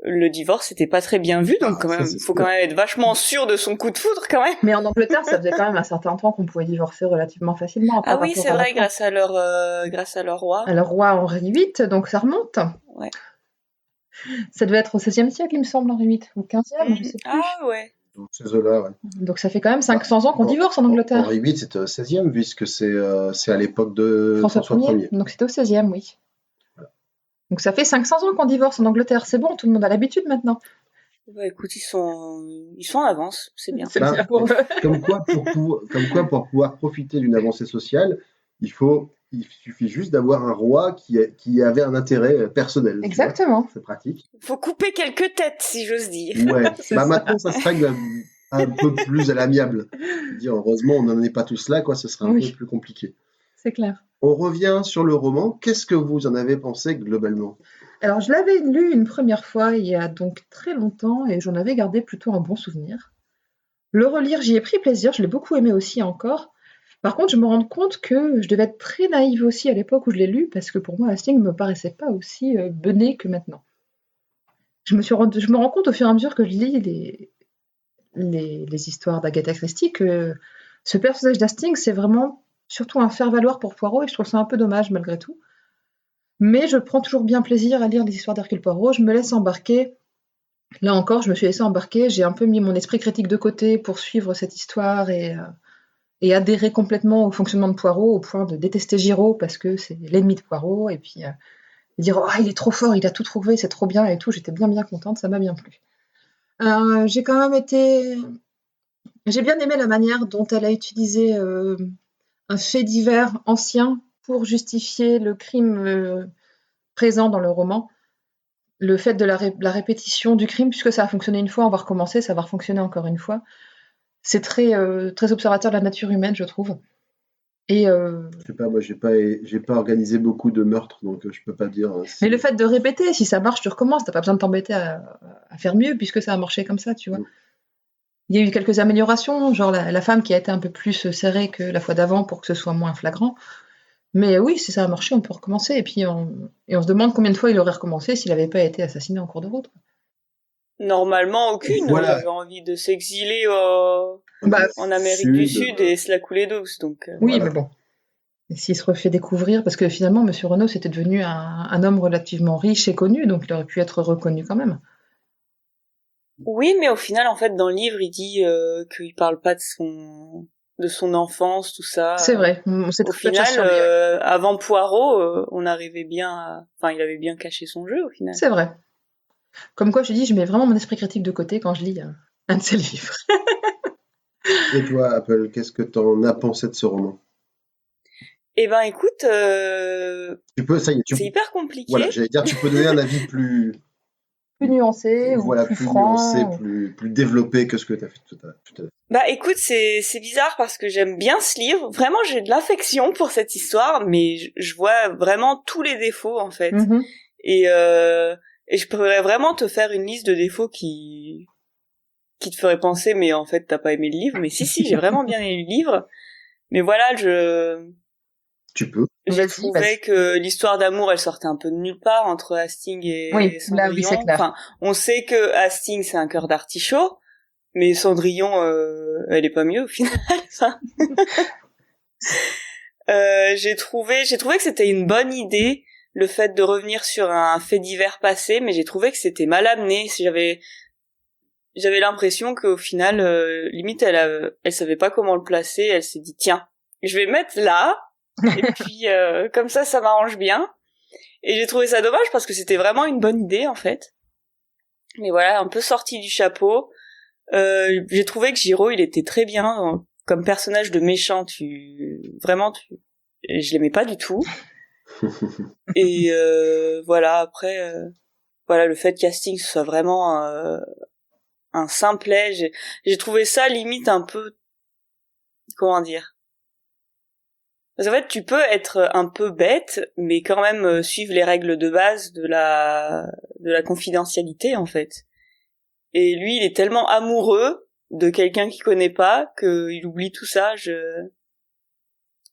le divorce n'était pas très bien vu, donc quand même, faut quand même être vachement sûr de son coup de foudre quand même. Mais en Angleterre, ça faisait quand même un certain temps qu'on pouvait divorcer relativement facilement. Ah oui, c'est vrai, grâce à leur roi. À leur roi Henri VIII, donc ça remonte. Ouais. Ça devait être au XVIe siècle, il me semble, Henri VIII, ou 15e, je sais plus. Ah ouais. Donc, ces eaux-là, ouais. Donc ça fait quand même 500 ans qu'on divorce en Angleterre. Henri VIII, c'était au XVIe, puisque c'est à l'époque de François Ier. Donc c'était au XVIe, oui. Voilà. Donc ça fait 500 ans qu'on divorce en Angleterre, c'est bon, tout le monde a l'habitude maintenant. Bah écoute, ils sont en avance, c'est bien. C'est bien pour eux. Comme quoi, pour pouvoir profiter d'une avancée sociale, il suffit juste d'avoir un roi qui avait un intérêt personnel. Exactement. C'est pratique. Il faut couper quelques têtes, si j'ose dire. Ouais. Maintenant, ça se règle un peu plus à l'amiable. Heureusement, on n'en est pas tous là, quoi. Ce serait un peu plus compliqué. C'est clair. On revient sur le roman. Qu'est-ce que vous en avez pensé globalement ? Alors, je l'avais lu une première fois il y a donc très longtemps et j'en avais gardé plutôt un bon souvenir. Le relire, j'y ai pris plaisir, je l'ai beaucoup aimé aussi encore. Par contre, je me rends compte que je devais être très naïve aussi à l'époque où je l'ai lu, parce que pour moi, Hastings ne me paraissait pas aussi bené que maintenant. Je me rends compte au fur et à mesure que je lis les histoires d'Agatha Christie que ce personnage d'Hastings, c'est vraiment surtout un faire-valoir pour Poirot, et je trouve ça un peu dommage malgré tout. Mais je prends toujours bien plaisir à lire les histoires d'Hercule Poirot, je me laisse embarquer. Là encore, je me suis laissée embarquer, j'ai un peu mis mon esprit critique de côté pour suivre cette histoire et adhérer complètement au fonctionnement de Poirot, au point de détester Giraud parce que c'est l'ennemi de Poirot, et puis dire oh, il est trop fort, il a tout trouvé, c'est trop bien et tout. J'étais bien contente, ça m'a bien plu. J'ai bien aimé la manière dont elle a utilisé un fait divers ancien pour justifier le crime présent dans le roman. Le fait de la répétition du crime, puisque ça a fonctionné une fois, on va recommencer, ça va fonctionner encore une fois. C'est très observateur de la nature humaine, je trouve. Et Je sais pas, moi, j'ai pas organisé beaucoup de meurtres, donc je peux pas dire. mais le fait de répéter, si ça marche, tu recommences. T'as pas besoin de t'embêter à faire mieux, puisque ça a marché comme ça, tu vois. Il y a eu quelques améliorations, genre la femme qui a été un peu plus serrée que la fois d'avant pour que ce soit moins flagrant. Mais oui, si ça a marché, on peut recommencer. Et puis on se demande combien de fois il aurait recommencé s'il n'avait pas été assassiné en cours de route. Normalement, aucune. Voilà. Il avait envie de s'exiler Bah, en Amérique du Sud et se la couler douce. Donc, oui, voilà. mais bon. Et s'il se refait découvrir, parce que finalement, M. Renaud, c'était devenu un homme relativement riche et connu, donc il aurait pu être reconnu quand même. Oui, mais au final, en fait, dans le livre, il dit qu'il parle pas de son enfance, tout ça. C'est vrai. Au final, avant Poirot, on arrivait bien enfin, il avait bien caché son jeu, au final. C'est vrai. Comme quoi, je dis, je mets vraiment mon esprit critique de côté quand je lis un de ses livres. Et toi, Apple, qu'est-ce que t'en as pensé de ce roman? Eh ben, écoute, Tu peux, ça y est, c'est hyper compliqué. Voilà, j'allais dire, tu peux donner un avis plus nuancé, voilà, ou plus plus franc. nuancé, plus développé que ce que tu as fait tout à l'heure. Bah écoute, c'est bizarre parce que j'aime bien ce livre. Vraiment, j'ai de l'affection pour cette histoire, mais je vois vraiment tous les défauts en fait. Mhm. Et je pourrais vraiment te faire une liste de défauts qui te ferait penser, mais en fait t'as pas aimé le livre. Mais si, j'ai vraiment bien aimé le livre. Mais voilà, Tu peux. j'ai trouvé que l'histoire d'amour, elle sortait un peu de nulle part entre Hastings et Cendrillon. Là, oui, c'est clair. Enfin, on sait que Hastings c'est un cœur d'artichaut, mais Cendrillon, elle est pas mieux au final. Enfin, j'ai trouvé que c'était une bonne idée, le fait de revenir sur un fait divers passé, mais j'ai trouvé que c'était mal amené. J'avais l'impression qu'au final, limite, elle savait pas comment le placer. Elle s'est dit, tiens, je vais mettre là, et puis comme ça m'arrange bien. Et j'ai trouvé ça dommage parce que c'était vraiment une bonne idée en fait. Mais voilà, un peu sorti du chapeau. J'ai trouvé que Giraud, il était très bien comme personnage de méchant. Je l'aimais pas du tout. Et voilà, après, voilà, le fait que Hastings soit vraiment un simplet, j'ai trouvé ça limite un peu, comment dire. Parce qu'en fait, tu peux être un peu bête, mais quand même suivre les règles de base de la confidentialité, en fait. Et lui, il est tellement amoureux de quelqu'un qu'il connaît pas qu'il oublie tout ça.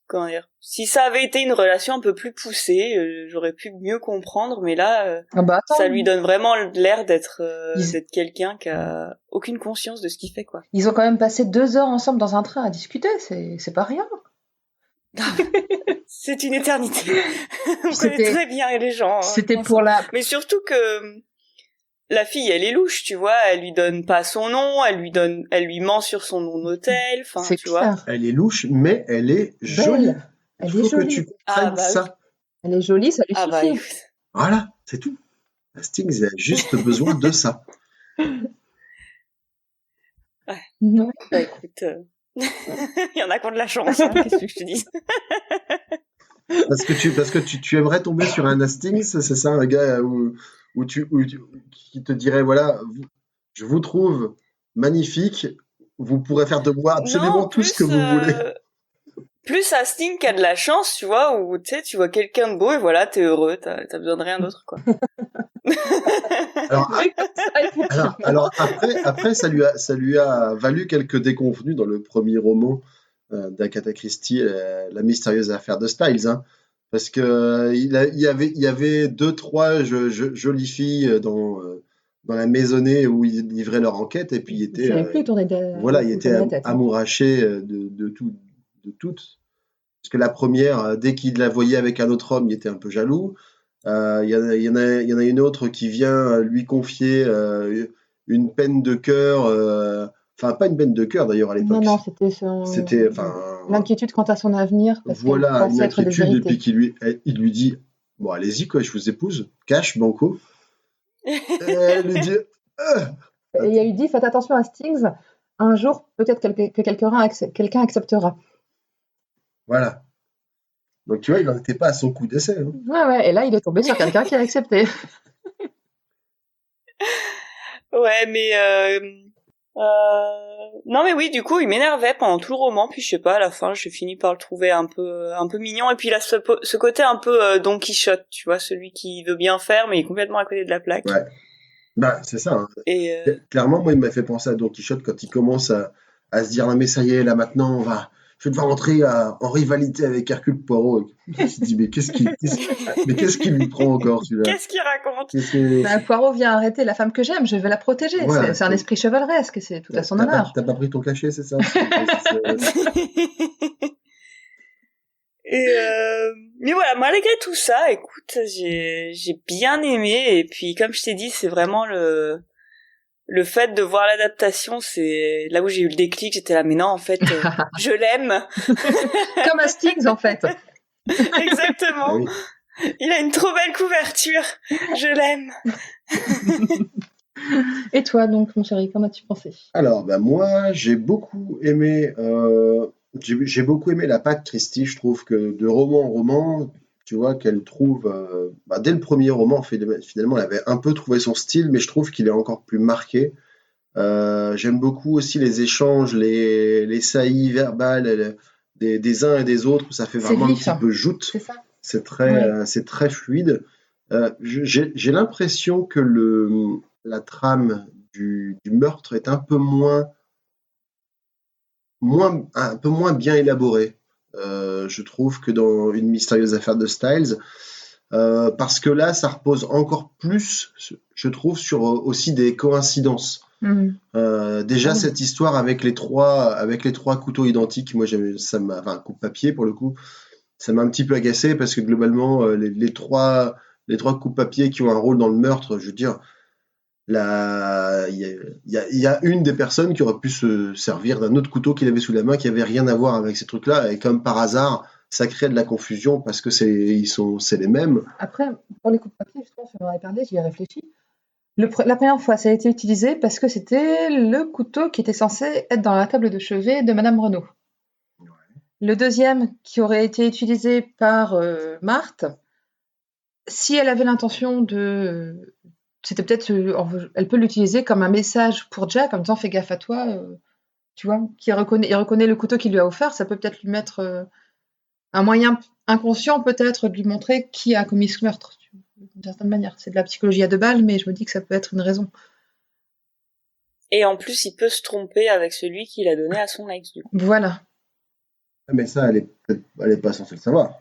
Comment dire ? Si ça avait été une relation un peu plus poussée, j'aurais pu mieux comprendre, mais là, ça lui donne vraiment l'air d'être quelqu'un qui a aucune conscience de ce qu'il fait, quoi. Ils ont quand même passé 2 heures ensemble dans un train à discuter, c'est pas rien. C'est une éternité. On connaît très bien les gens. C'était pour la... Mais surtout que la fille, elle est louche, tu vois. Elle lui donne pas son nom, elle lui ment sur son nom d'hôtel. Enfin, c'est tu vois. Elle est louche, mais elle est jolie. Elle Il faut est jolie. que tu comprennes ça. Oui. Elle est jolie, ça lui suffit. Écoute. Voilà, c'est tout. Hastings a juste besoin de ça. Ouais. Non. Bah écoute, il y en a qui ont de la chance, hein, qu'est-ce que je te dis. Parce que tu aimerais tomber sur un Hastings, c'est ça, un gars qui te dirait, voilà, je vous trouve magnifique, vous pourrez faire de moi absolument tout ce que vous voulez. Plus Hastings qui a de la chance, tu vois, où tu sais, tu vois quelqu'un de beau et voilà, t'es heureux, t'as besoin de rien d'autre, quoi. Alors après, ça lui a valu quelques déconvenues dans le premier roman d'Agatha Christie, La mystérieuse affaire de Styles, hein, parce que il y avait 2-3 jolies filles dans la maisonnée où ils livraient leur enquête, et puis il était il était amouraché de toutes. Parce que la première, dès qu'il la voyait avec un autre homme, il était un peu jaloux. Il y en a une autre qui vient lui confier une peine de cœur, enfin pas une peine de cœur d'ailleurs à Non, l'époque. non, C'était, enfin, l'inquiétude quant à son avenir parce qu'elle voilà, une pensait être inquiétude, et puis déshéritée. il lui dit, bon, allez-y, quoi, je vous épouse, cash, banco. Et elle lui dit, Et il y a eu dit, faites attention à Stings, un jour peut-être que quelqu'un acceptera. voilà. Donc tu vois, il n'en était pas à son coup d'essai. Hein. Ouais, et là il est tombé sur quelqu'un qui a accepté. Ouais, mais non, mais oui, du coup, il m'énervait pendant tout le roman, puis je sais pas, à la fin, j'ai fini par le trouver un peu mignon, et puis il a ce côté un peu Don Quichotte, tu vois, celui qui veut bien faire, mais il est complètement à côté de la plaque. Ouais. Bah, c'est ça. Hein. Et Clairement, moi, il m'a fait penser à Don Quichotte quand il commence à se dire, non mais ça y est, là maintenant, je vais devoir entrer en rivalité avec Hercule Poirot. Je me suis dit, mais qu'est-ce qui lui prend encore celui-là? qu'est-ce qu'il raconte? Bah, Poirot vient arrêter la femme que j'aime, je vais la protéger. Voilà, c'est un esprit chevaleresque, c'est tout à son T'as honneur. pas pris ton cachet, c'est ça? Et mais voilà, malgré tout ça, écoute, j'ai bien aimé, et puis comme je t'ai dit, c'est vraiment le fait de voir l'adaptation, c'est là où j'ai eu le déclic. J'étais là, mais non, en fait, je l'aime. Comme à Stings en fait. Exactement. Ah oui. Il a une trop belle couverture. Je l'aime. Et toi donc mon chéri, qu'en as-tu pensé? Alors, bah, moi, j'ai beaucoup aimé la patte Christie. Je trouve que de roman en roman, tu vois, qu'elle trouve, dès le premier roman, finalement, elle avait un peu trouvé son style, mais je trouve qu'il est encore plus marqué. J'aime beaucoup aussi les échanges, les saillies verbales des uns et des autres, où ça fait C'est vraiment un vif, petit hein. peu joute. C'est ça. C'est très fluide. J'ai l'impression que la trame du meurtre est un peu un peu moins bien élaborée. Je trouve que dans Une mystérieuse affaire de Styles, parce que là, ça repose encore plus, je trouve, sur aussi des coïncidences. Mhm. Déjà, Ah oui. cette histoire avec les trois couteaux identiques, moi, enfin, coupe-papier pour le coup, ça m'a un petit peu agacé parce que globalement, les trois coupe-papier qui ont un rôle dans le meurtre, je veux dire, il y a une des personnes qui aurait pu se servir d'un autre couteau qu'il avait sous la main qui avait rien à voir avec ces trucs-là, et comme par hasard, ça crée de la confusion parce que c'est les mêmes. Après, pour les coupes papier, justement, tu m'en avais parlé, j'y ai réfléchi. La première fois, ça a été utilisé parce que c'était le couteau qui était censé être dans la table de chevet de Madame Renaud. Le deuxième, qui aurait été utilisé par Marthe, si elle avait l'intention de... C'était peut-être... elle peut l'utiliser comme un message pour Jack en disant « Fais gaffe à toi », tu vois, il reconnaît le couteau qu'il lui a offert, ça peut peut-être lui mettre un moyen inconscient peut-être de lui montrer qui a commis ce meurtre, d'une certaine manière. C'est de la psychologie à 2 balles, mais je me dis que ça peut être une raison. Et en plus, il peut se tromper avec celui qu'il a donné à son ex, du coup. Voilà. Mais ça, elle est pas censée le savoir.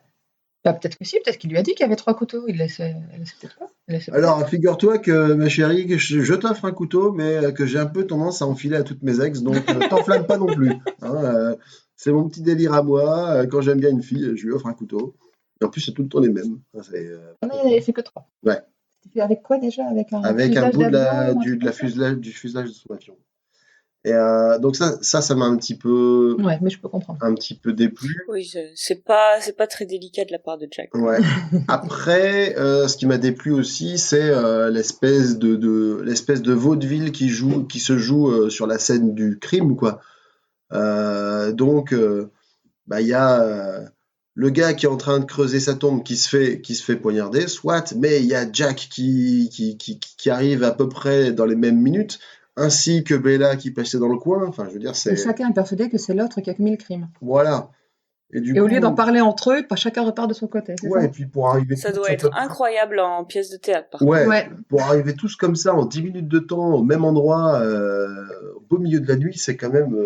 Bah, peut-être que si, peut-être qu'il lui a dit qu'il y avait 3 couteaux. Elle laissait peut-être pas. Alors, figure-toi que, ma chérie, que je t'offre un couteau, mais que j'ai un peu tendance à enfiler à toutes mes ex, donc t'enflamme pas non plus. Hein, c'est mon petit délire à moi. Quand j'aime bien une fille, je lui offre un couteau. Et en plus, c'est tout le temps les mêmes. Non, il n'avait fait que 3. Ouais. C'était avec quoi déjà? Avec un bout d'avion, du fuselage de son avion. Et donc ça m'a un petit peu Ouais, mais je peux comprendre. déplu. Oui, c'est pas très délicat de la part de Jack. Ouais. Après, ce qui m'a déplu aussi, c'est l'espèce de vaudeville qui se joue sur la scène du crime, quoi. Donc, il y a le gars qui est en train de creuser sa tombe qui se fait poignarder, soit, mais il y a Jack qui arrive à peu près dans les mêmes minutes, ainsi que Bella qui passait dans le coin. Enfin, je veux dire, Et chacun est persuadé que c'est l'autre qui a commis le crime. Voilà. Et au lieu d'en parler entre eux, pas chacun repart de son côté. C'est ouais, ça et puis pour arriver Ça tous doit à être peu près- incroyable en pièce de théâtre, par contre. Ouais, pour arriver tous comme ça en 10 minutes de temps, au même endroit, au beau milieu de la nuit, c'est quand même.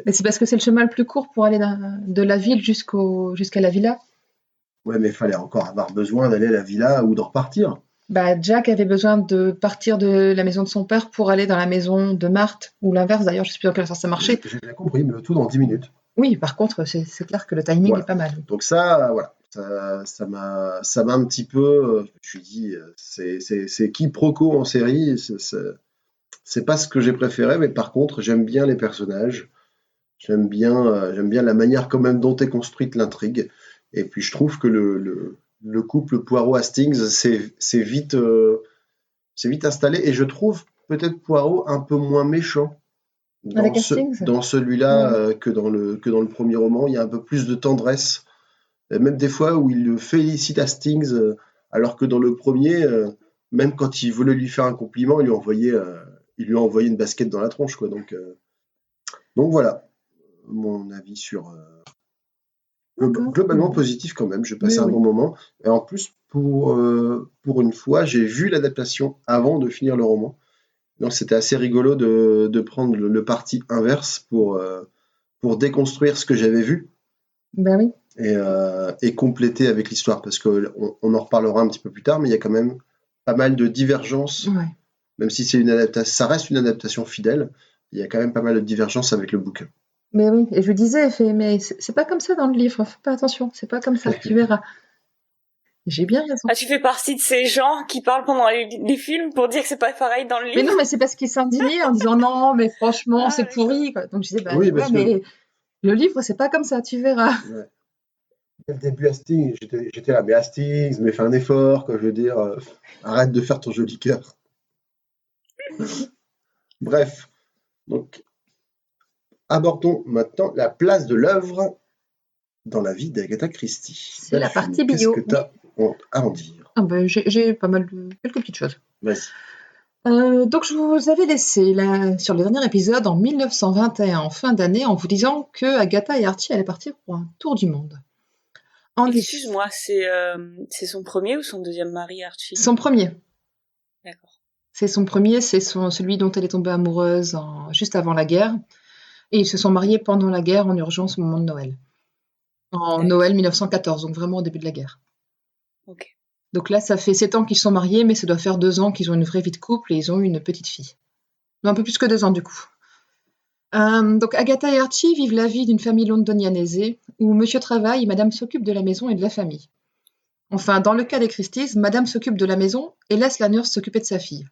Mais c'est parce que c'est le chemin le plus court pour aller de la ville jusqu'à la villa. Ouais, mais il fallait encore avoir besoin d'aller à la villa ou de repartir. Bah, Jack avait besoin de partir de la maison de son père pour aller dans la maison de Marthe, ou l'inverse d'ailleurs, je ne sais plus dans quel sens ça marchait. J'ai bien compris, mais le tout dans 10 minutes. Oui, par contre, c'est clair que le timing Voilà. est pas mal. Donc ça, voilà, ça m'a un petit peu. Je me suis dit, c'est quiproquo en série. C'est pas ce que j'ai préféré, mais par contre, j'aime bien les personnages. J'aime bien la manière quand même dont est construite l'intrigue. Et puis je trouve que le couple Poirot-Hastings c'est vite installé. Et je trouve peut-être Poirot un peu moins méchant Avec Hastings. dans celui-là que dans le premier roman. Il y a un peu plus de tendresse. Même des fois où il félicite Hastings, alors que dans le premier, même quand il voulait lui faire un compliment, il lui a envoyé une basket dans la tronche, quoi. Donc voilà, mon avis sur D'accord. globalement positif quand même. J'ai passé Oui, un oui. bon moment. Et en plus, pour une fois, j'ai vu l'adaptation avant de finir le roman. Donc c'était assez rigolo de prendre le parti inverse pour déconstruire ce que j'avais vu Ben oui. et compléter avec l'histoire, parce qu'on en reparlera un petit peu plus tard, mais il y a quand même pas mal de divergences, Ouais. même si ça reste une adaptation fidèle, il y a quand même pas mal de divergences avec le bouquin. Mais oui, et je lui disais, mais c'est pas comme ça dans le livre, fais pas attention, c'est pas comme ça, tu verras. J'ai bien raison. Ah, tu fais partie de ces gens qui parlent pendant les films pour dire que c'est pas pareil dans le livre. Mais non, mais c'est parce qu'il s'indignait en disant non, mais franchement, c'est d'accord. pourri, quoi. Donc je disais, bah Oui, ouais, parce que mais le livre, c'est pas comme ça, tu verras. ouais, dès le début, Hastings, j'étais là, mais Hastings, mais fais un effort, quoi, je veux dire, arrête de faire ton joli cœur. Bref, donc abordons maintenant la place de l'œuvre dans la vie d'Agatha Christie. C'est la Delphine, partie bio. Qu'est-ce que tu as à en dire? Ah ben, j'ai pas mal quelques petites choses. Vas-y. Donc je vous avais laissé là, sur le dernier épisode en 1921, en fin d'année, en vous disant que Agatha et Archie allaient partir pour un tour du monde. Excuse-moi, c'est son premier ou son deuxième mari, Archie? Son premier. D'accord. C'est son premier, c'est celui dont elle est tombée amoureuse juste avant la guerre. Et ils se sont mariés pendant la guerre en urgence au moment de Noël. En Noël 1914, donc vraiment au début de la guerre. Ok. Donc là, ça fait 7 ans qu'ils sont mariés, mais ça doit faire 2 ans qu'ils ont une vraie vie de couple et ils ont eu une petite fille. Non, un peu plus que 2 ans du coup. Donc Agatha et Archie vivent la vie d'une famille londonienne aisée, où monsieur travaille et madame s'occupe de la maison et de la famille. Enfin, dans le cas des Christies, madame s'occupe de la maison et laisse la nurse s'occuper de sa fille.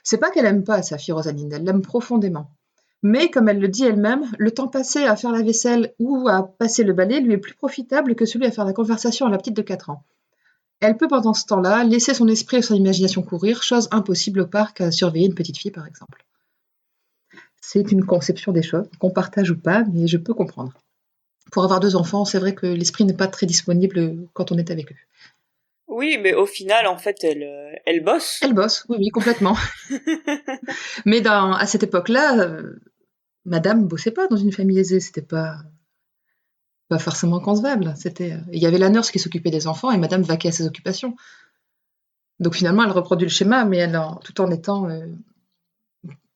C'est pas qu'elle aime pas sa fille Rosalind, elle l'aime profondément. Mais comme elle le dit elle-même, le temps passé à faire la vaisselle ou à passer le balai lui est plus profitable que celui à faire la conversation à la petite de 4 ans. Elle peut pendant ce temps-là laisser son esprit et son imagination courir, chose impossible au parc à surveiller une petite fille par exemple. C'est une conception des choses, qu'on partage ou pas, mais je peux comprendre. Pour avoir 2 enfants, c'est vrai que l'esprit n'est pas très disponible quand on est avec eux. Oui, mais au final, en fait, elle bosse. Elle bosse, oui, complètement. Mais à cette époque-là, madame bossait pas dans une famille aisée, c'était pas forcément concevable. Il y avait la nurse qui s'occupait des enfants et madame vaquait à ses occupations. Donc finalement, elle reproduit le schéma, mais tout en étant...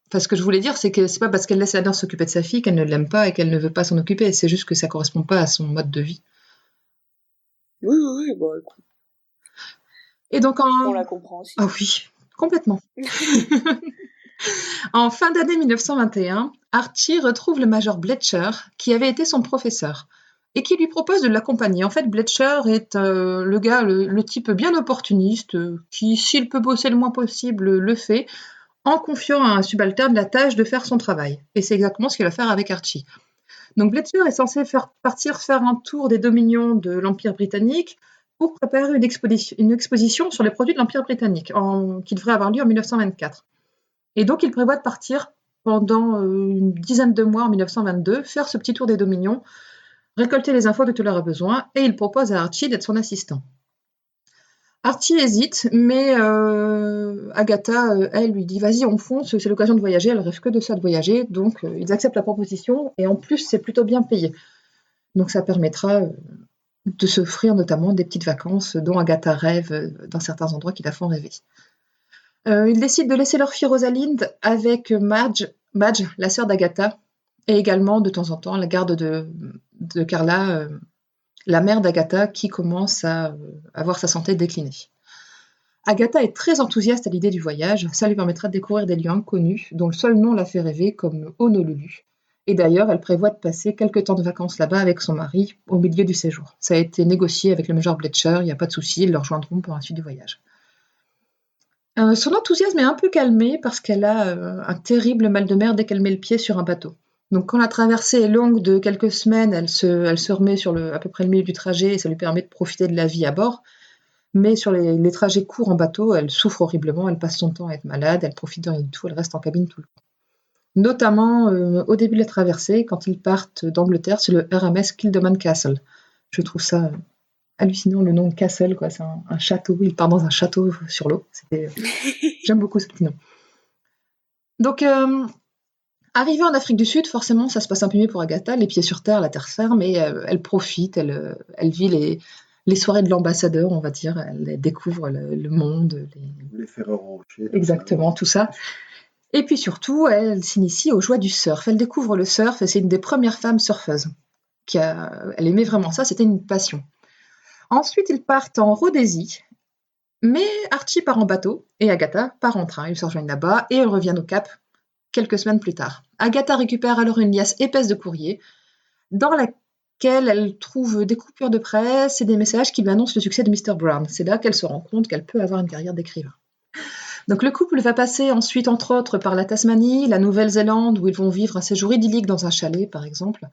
Enfin, ce que je voulais dire, c'est que c'est pas parce qu'elle laisse la nurse s'occuper de sa fille qu'elle ne l'aime pas et qu'elle ne veut pas s'en occuper. C'est juste que ça correspond pas à son mode de vie. Oui, bon, écoute. Et donc on la comprend aussi. Ah oui, complètement. En fin d'année 1921, Archie retrouve le major Bletcher, qui avait été son professeur, et qui lui propose de l'accompagner. En fait, Bletcher est le type bien opportuniste, qui, s'il peut bosser le moins possible, le fait, en confiant à un subalterne la tâche de faire son travail. Et c'est exactement ce qu'il va faire avec Archie. Donc Bletcher est censé faire un tour des dominions de l'Empire britannique pour préparer une exposition sur les produits de l'Empire britannique, qui devrait avoir lieu en 1924. Et donc il prévoit de partir pendant une dizaine de mois en 1922, faire ce petit tour des dominions, récolter les infos dont il aura besoin, et il propose à Archie d'être son assistant. Archie hésite, mais Agatha, elle, lui dit « Vas-y, on fonce, c'est l'occasion de voyager. » Elle rêve que de ça, de voyager. Donc, ils acceptent la proposition. Et en plus, c'est plutôt bien payé. Donc, ça permettra de s'offrir notamment des petites vacances dont Agatha rêve dans certains endroits qui la font rêver. Ils décident de laisser leur fille Rosalind avec Madge, la sœur d'Agatha, et également, de temps en temps, la garde de Carla, la mère d'Agatha, qui commence à avoir sa santé déclinée. Agatha est très enthousiaste à l'idée du voyage, ça lui permettra de découvrir des lieux inconnus, dont le seul nom la fait rêver, comme Honolulu. Et d'ailleurs, elle prévoit de passer quelques temps de vacances là-bas avec son mari au milieu du séjour. Ça a été négocié avec le major Bletcher, il n'y a pas de souci, ils le rejoindront pour la suite du voyage. Son enthousiasme est un peu calmé parce qu'elle a un terrible mal de mer dès qu'elle met le pied sur un bateau. Donc quand la traversée est longue de quelques semaines, elle se remet sur à peu près le milieu du trajet et ça lui permet de profiter de la vie à bord. Mais sur les trajets courts en bateau, elle souffre horriblement, elle passe son temps à être malade, elle profite de rien du tout, elle reste en cabine tout le temps. Notamment au début de la traversée, quand ils partent d'Angleterre, c'est le RMS Kildoman Castle. Je trouve ça hallucinant, le nom Castle, quoi. C'est un château, il part dans un château sur l'eau. J'aime beaucoup ce petit nom. Donc, arrivée en Afrique du Sud, forcément, ça se passe un peu mieux pour Agatha, les pieds sur terre, la terre ferme, et elle profite, elle vit les soirées de l'ambassadeur, on va dire, elle découvre le monde. Les Ferrero Rocher. Exactement, tout ça. Et puis surtout, elle s'initie aux joies du surf. Elle découvre le surf et c'est une des premières femmes surfeuses. Elle aimait vraiment ça, c'était une passion. Ensuite, ils partent en Rhodésie, mais Archie part en bateau et Agatha part en train. Ils se rejoignent là-bas et elles reviennent au Cap quelques semaines plus tard. Agatha récupère alors une liasse épaisse de courrier dans laquelle elle trouve des coupures de presse et des messages qui lui annoncent le succès de Mr. Brown. C'est là qu'elle se rend compte qu'elle peut avoir une carrière d'écrivain. Donc le couple va passer ensuite, entre autres, par la Tasmanie, la Nouvelle-Zélande, où ils vont vivre un séjour idyllique dans un chalet, par exemple.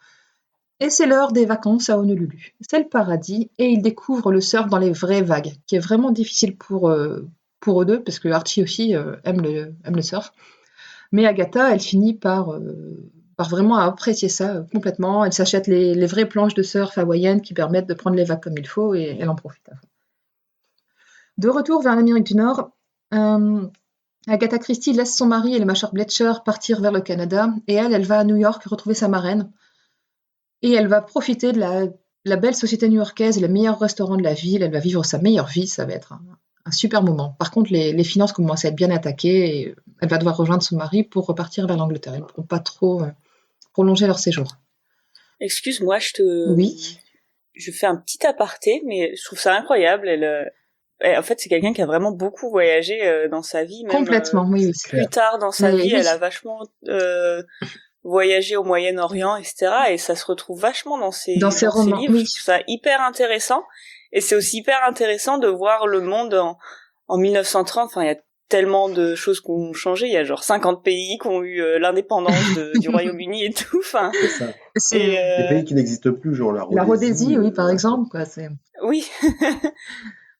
Et c'est l'heure des vacances à Honolulu. C'est le paradis, et ils découvrent le surf dans les vraies vagues, qui est vraiment difficile pour eux deux, parce que Archie aussi aime le surf. Mais Agatha, elle finit par vraiment apprécier ça complètement. Elle s'achète les vraies planches de surf hawaïennes qui permettent de prendre les vagues comme il faut, et elle en profite à fond. De retour vers l'Amérique du Nord, Agatha Christie laisse son mari et le major Bletcher partir vers le Canada et elle va à New York retrouver sa marraine et elle va profiter de la belle société new-yorkaise et les meilleurs restaurants de la ville. Elle va vivre sa meilleure vie, ça va être un super moment. Par contre, les finances commencent à être bien attaquées et elle va devoir rejoindre son mari pour repartir vers l'Angleterre. Ils ne pourront pas trop prolonger leur séjour. Excuse-moi, Oui. Je fais un petit aparté, mais je trouve ça incroyable. En fait, c'est quelqu'un qui a vraiment beaucoup voyagé dans sa vie. Même, complètement, oui. Plus tard dans sa vie, elle a vachement voyagé au Moyen-Orient, etc. Et ça se retrouve vachement dans ses romans. Livres. Oui. Je trouve ça hyper intéressant. Et c'est aussi hyper intéressant de voir le monde en 1930. Enfin, il y a tellement de choses qui ont changé. Il y a genre 50 pays qui ont eu l'indépendance du Royaume-Uni et tout. Enfin, c'est des pays qui n'existent plus, genre la Rhodésie. La Rhodésie, oui, par exemple. Quoi, oui.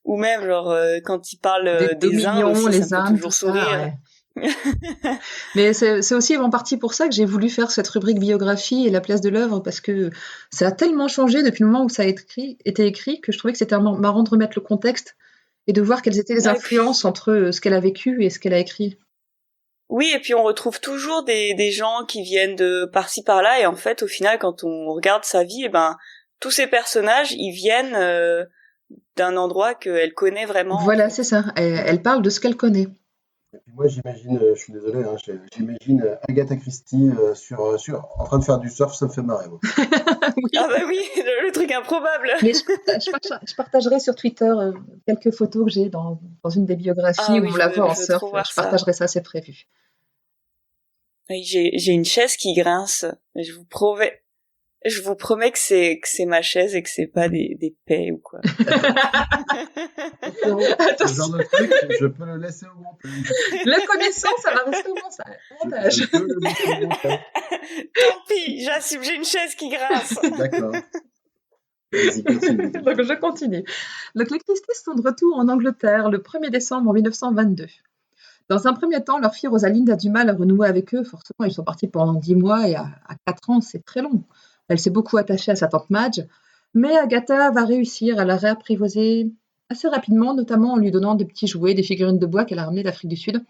Ou même, genre, quand ils parlent des Indes aussi, les ça me fait toujours sourire. Ouais. Mais c'est aussi en partie pour ça que j'ai voulu faire cette rubrique biographie et la place de l'œuvre, parce que ça a tellement changé depuis le moment où ça a été écrit que je trouvais que c'était marrant de remettre le contexte et de voir quelles étaient les influences entre ce qu'elle a vécu et ce qu'elle a écrit. Oui, et puis on retrouve toujours des gens qui viennent de par-ci par-là, et en fait, au final, quand on regarde sa vie, tous ces personnages, ils viennent d'un endroit qu'elle connaît vraiment. Voilà, c'est ça. Elle parle de ce qu'elle connaît. Et puis moi, j'imagine, je suis désolé, j'imagine Agatha Christie en train de faire du surf, ça me fait marrer. Moi. Oui. Ah bah oui, le truc improbable. Mais je partagerai sur Twitter quelques photos que j'ai dans une des biographies où on la voit en surf. Je partagerai ça, c'est prévu. Oui, j'ai une chaise qui grince. Je vous promets que c'est ma chaise et que c'est pas des paix ou quoi. Ce genre de truc, je peux le laisser au montage. La connaissance, ça va rester au montage. Je peux le laisser au montage. Tant pis, j'assume, j'ai une chaise qui grince. D'accord. Vas-y, continue. Donc je continue. Donc les Christie sont de retour en Angleterre le 1er décembre 1922. Dans un premier temps, leur fille Rosalind a du mal à renouer avec eux. Forcément, ils sont partis pendant 10 mois et à 4 ans, c'est très long. Elle s'est beaucoup attachée à sa tante Madge, mais Agatha va réussir à la réapprivoiser assez rapidement, notamment en lui donnant des petits jouets, des figurines de bois qu'elle a ramenées d'Afrique du Sud,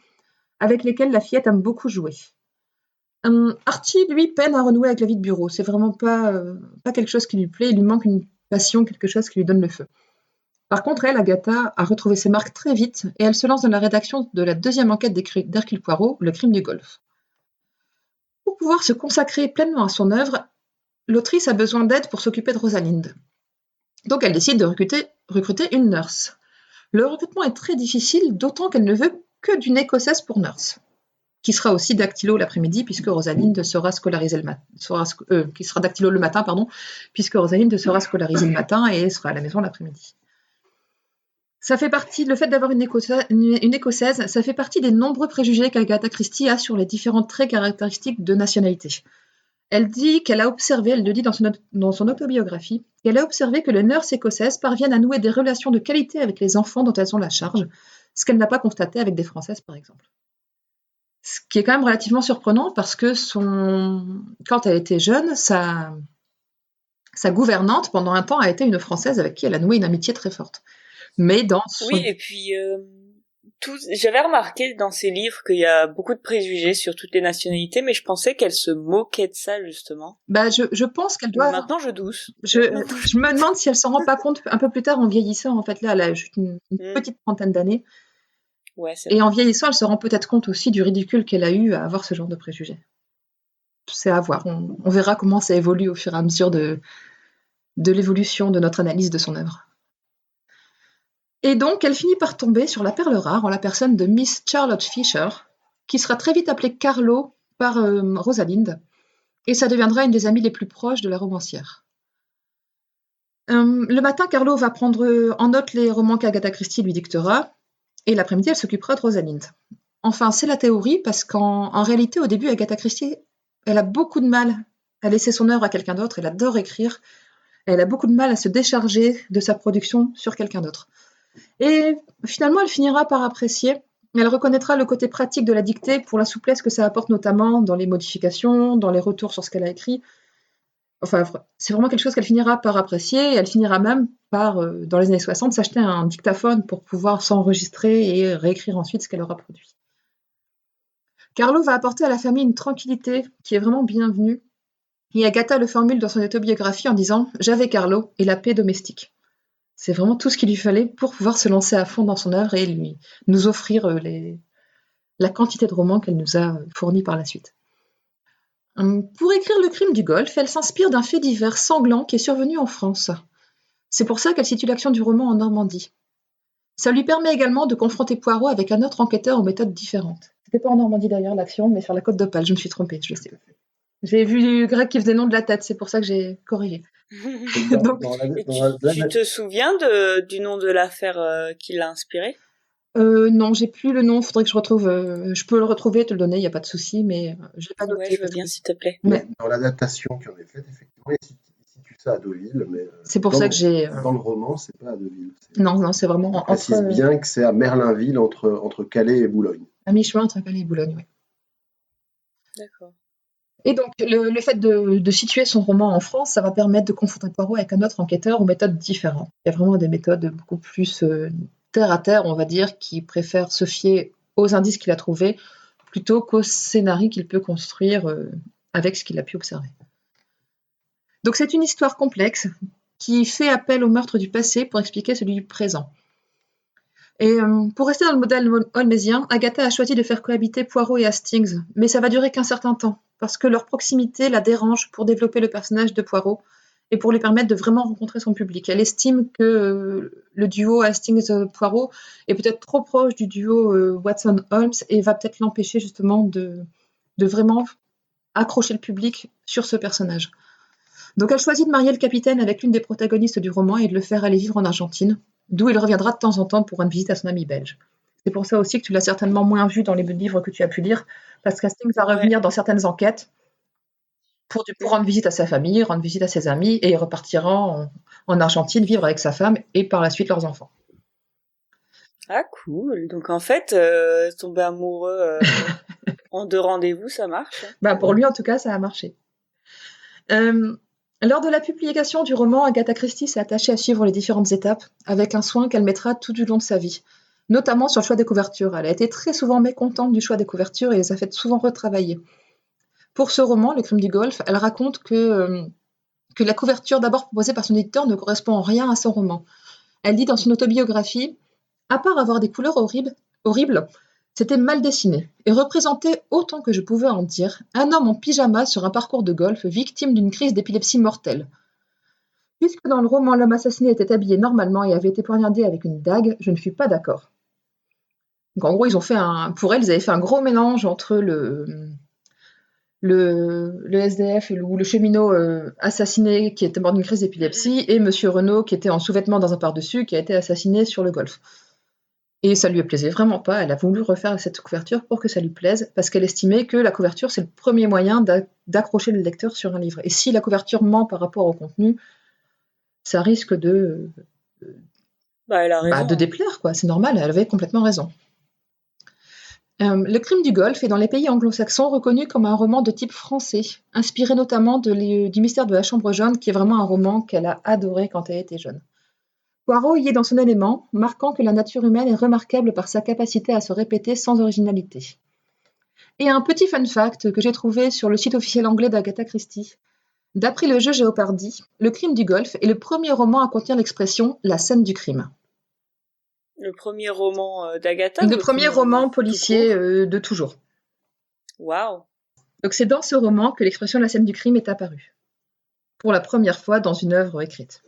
avec lesquelles la fillette aime beaucoup jouer. Archie, lui, peine à renouer avec la vie de bureau. C'est vraiment pas quelque chose qui lui plaît. Il lui manque une passion, quelque chose qui lui donne le feu. Par contre, elle, Agatha, a retrouvé ses marques très vite et elle se lance dans la rédaction de la deuxième enquête d'Hercule Poirot, Le crime du Golfe. Pour pouvoir se consacrer pleinement à son œuvre, l'autrice a besoin d'aide pour s'occuper de Rosalind. Donc elle décide de recruter une nurse. Le recrutement est très difficile, d'autant qu'elle ne veut que d'une Écossaise pour nurse. qui sera aussi dactylo l'après-midi, puisque Rosalinde sera scolarisée qui sera dactylo le matin, pardon, puisque Rosalinde sera scolarisée le matin et sera à la maison l'après-midi. Ça fait partie, le fait d'avoir une écossaise, ça fait partie des nombreux préjugés qu'Agatha Christie a sur les différents traits caractéristiques de nationalité. Elle dit qu'elle a observé, elle le dit dans son autobiographie, qu'elle a observé que les nurses écossaises parviennent à nouer des relations de qualité avec les enfants dont elles ont la charge, ce qu'elle n'a pas constaté avec des Françaises, par exemple. Ce qui est quand même relativement surprenant parce que quand elle était jeune, sa gouvernante, pendant un temps, a été une Française avec qui elle a noué une amitié très forte. Mais Oui, et puis j'avais remarqué dans ses livres qu'il y a beaucoup de préjugés sur toutes les nationalités, mais je pensais qu'elle se moquait de ça justement. Je pense qu'elle doit. Maintenant, je douce. Je me demande si elle s'en rend pas compte un peu plus tard en vieillissant. En fait, là, elle a juste une petite trentaine d'années. Ouais, et en vieillissant, elle se rend peut-être compte aussi du ridicule qu'elle a eu à avoir ce genre de préjugés. C'est à voir. On verra comment ça évolue au fur et à mesure de l'évolution de notre analyse de son œuvre. Et donc, elle finit par tomber sur la perle rare en la personne de Miss Charlotte Fisher, qui sera très vite appelée Carlo par Rosalinde, et ça deviendra une des amies les plus proches de la romancière. Le matin, Carlo va prendre en note les romans qu'Agatha Christie lui dictera, et l'après-midi, elle s'occupera de Rosalinde. Enfin, c'est la théorie, parce qu'en réalité, au début, Agatha Christie, elle a beaucoup de mal à laisser son œuvre à quelqu'un d'autre, elle adore écrire, elle a beaucoup de mal à se décharger de sa production sur quelqu'un d'autre. Et finalement, elle finira par apprécier. Elle reconnaîtra le côté pratique de la dictée pour la souplesse que ça apporte, notamment dans les modifications, dans les retours sur ce qu'elle a écrit. Enfin, c'est vraiment quelque chose qu'elle finira par apprécier. Et elle finira même par, dans les années 60, s'acheter un dictaphone pour pouvoir s'enregistrer et réécrire ensuite ce qu'elle aura produit. Carlo va apporter à la famille une tranquillité qui est vraiment bienvenue. Et Agatha le formule dans son autobiographie en disant « J'avais Carlo et la paix domestique ». C'est vraiment tout ce qu'il lui fallait pour pouvoir se lancer à fond dans son œuvre et nous offrir la quantité de romans qu'elle nous a fournis par la suite. Pour écrire Le crime du Golfe, elle s'inspire d'un fait divers sanglant qui est survenu en France. C'est pour ça qu'elle situe l'action du roman en Normandie. Ça lui permet également de confronter Poirot avec un autre enquêteur aux méthodes différentes. C'était pas en Normandie d'ailleurs l'action, mais sur la côte d'Opale, je me suis trompée, je sais. J'ai vu Greg qui faisait nom de la tête, c'est pour ça que j'ai corrigé. Tu te souviens du nom de l'affaire qui l'a inspiré ? Non, j'ai plus le nom, faudrait que je retrouve. Je peux le retrouver et te le donner, il n'y a pas de souci, mais je l'ai pas noté. Ouais, je veux bien, s'il te plaît. Mais dans l'adaptation qui en est faite, effectivement, il situe ça à Deauville, mais c'est pour ça que j'ai. Dans le roman, c'est pas à Deauville. Non, c'est vraiment. On précise bien que c'est à Merlinville, entre Calais et Boulogne. À mi-chemin entre Calais et Boulogne, oui. D'accord. Et donc, le fait de situer son roman en France, ça va permettre de confronter Poirot avec un autre enquêteur aux méthodes différentes. Il y a vraiment des méthodes beaucoup plus terre à terre, on va dire, qui préfèrent se fier aux indices qu'il a trouvés plutôt qu'au scénario qu'il peut construire avec ce qu'il a pu observer. Donc, c'est une histoire complexe qui fait appel au meurtre du passé pour expliquer celui du présent. Et pour rester dans le modèle holmésien, Agatha a choisi de faire cohabiter Poirot et Hastings, mais ça va durer qu'un certain temps, parce que leur proximité la dérange pour développer le personnage de Poirot et pour lui permettre de vraiment rencontrer son public. Elle estime que le duo Hastings-Poirot est peut-être trop proche du duo Watson-Holmes et va peut-être l'empêcher justement de vraiment accrocher le public sur ce personnage. Donc elle choisit de marier le capitaine avec l'une des protagonistes du roman et de le faire aller vivre en Argentine, d'où il reviendra de temps en temps pour une visite à son ami belge. C'est pour ça aussi que tu l'as certainement moins vu dans les livres que tu as pu lire, parce qu'Hastings va revenir dans certaines enquêtes pour rendre visite à sa famille, rendre visite à ses amis, et il repartira en Argentine vivre avec sa femme et par la suite leurs enfants. Ah cool, donc en fait, tomber amoureux en 2 rendez-vous, ça marche. Bah, pour lui en tout cas, ça a marché. Lors de la publication du roman, Agatha Christie s'est attachée à suivre les différentes étapes, avec un soin qu'elle mettra tout du long de sa vie, notamment sur le choix des couvertures. Elle a été très souvent mécontente du choix des couvertures et les a fait souvent retravailler. Pour ce roman, Le crime du Golfe, elle raconte que la couverture d'abord proposée par son éditeur ne correspond en rien à son roman. Elle dit dans son autobiographie « À part avoir des couleurs horribles, c'était mal dessiné et représentait, autant que je pouvais en dire, un homme en pyjama sur un parcours de golf victime d'une crise d'épilepsie mortelle. Puisque dans le roman, l'homme assassiné était habillé normalement et avait été poignardé avec une dague, je ne fus pas d'accord. » Donc en gros, pour elle, ils avaient fait un gros mélange entre le SDF ou le cheminot assassiné qui était mort d'une crise d'épilepsie et Monsieur Renault qui était en sous-vêtements dans un par-dessus qui a été assassiné sur le golf. Et ça lui plaisait vraiment pas. Elle a voulu refaire cette couverture pour que ça lui plaise parce qu'elle estimait que la couverture c'est le premier moyen d'accrocher le lecteur sur un livre. Et si la couverture ment par rapport au contenu, ça risque de Elle a raison. de déplaire, quoi. C'est normal, elle avait complètement raison. Le crime du Golfe est dans les pays anglo-saxons reconnu comme un roman de type français, inspiré notamment du mystère de la Chambre jaune, qui est vraiment un roman qu'elle a adoré quand elle était jeune. Poirot y est dans son élément, marquant que la nature humaine est remarquable par sa capacité à se répéter sans originalité. Et un petit fun fact que j'ai trouvé sur le site officiel anglais d'Agatha Christie. D'après le jeu Jeopardy, le crime du Golfe est le premier roman à contenir l'expression « la scène du crime ». Le premier roman d'Agatha? Le premier roman policier de toujours. Waouh! Donc c'est dans ce roman que l'expression « la scène du crime » est apparue. Pour la première fois dans une œuvre écrite.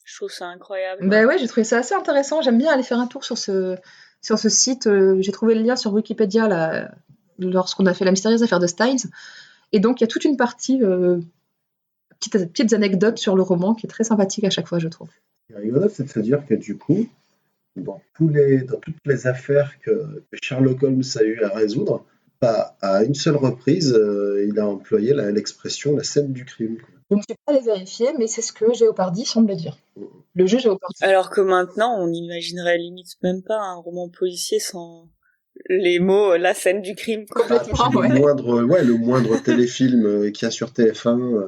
Je trouve ça incroyable. Ben ouais, j'ai trouvé ça assez intéressant. J'aime bien aller faire un tour sur ce site. J'ai trouvé le lien sur Wikipédia là, lorsqu'on a fait la mystérieuse affaire de Styles. Et donc il y a toute une partie, petites anecdotes sur le roman qui est très sympathique à chaque fois, je trouve. Ce qui est rigolo, c'est de se dire que du coup, dans toutes les affaires que Sherlock Holmes a eu à résoudre, à une seule reprise, il a employé l'expression « la scène du crime ». Je ne suis pas allée vérifier, mais c'est ce que Jeopardy semble dire. Le jeu Jeopardy. Alors que maintenant, on n'imaginerait limite même pas un roman policier sans les mots « la scène du crime ». Complètement, le moindre téléfilm qu'il y a sur TF1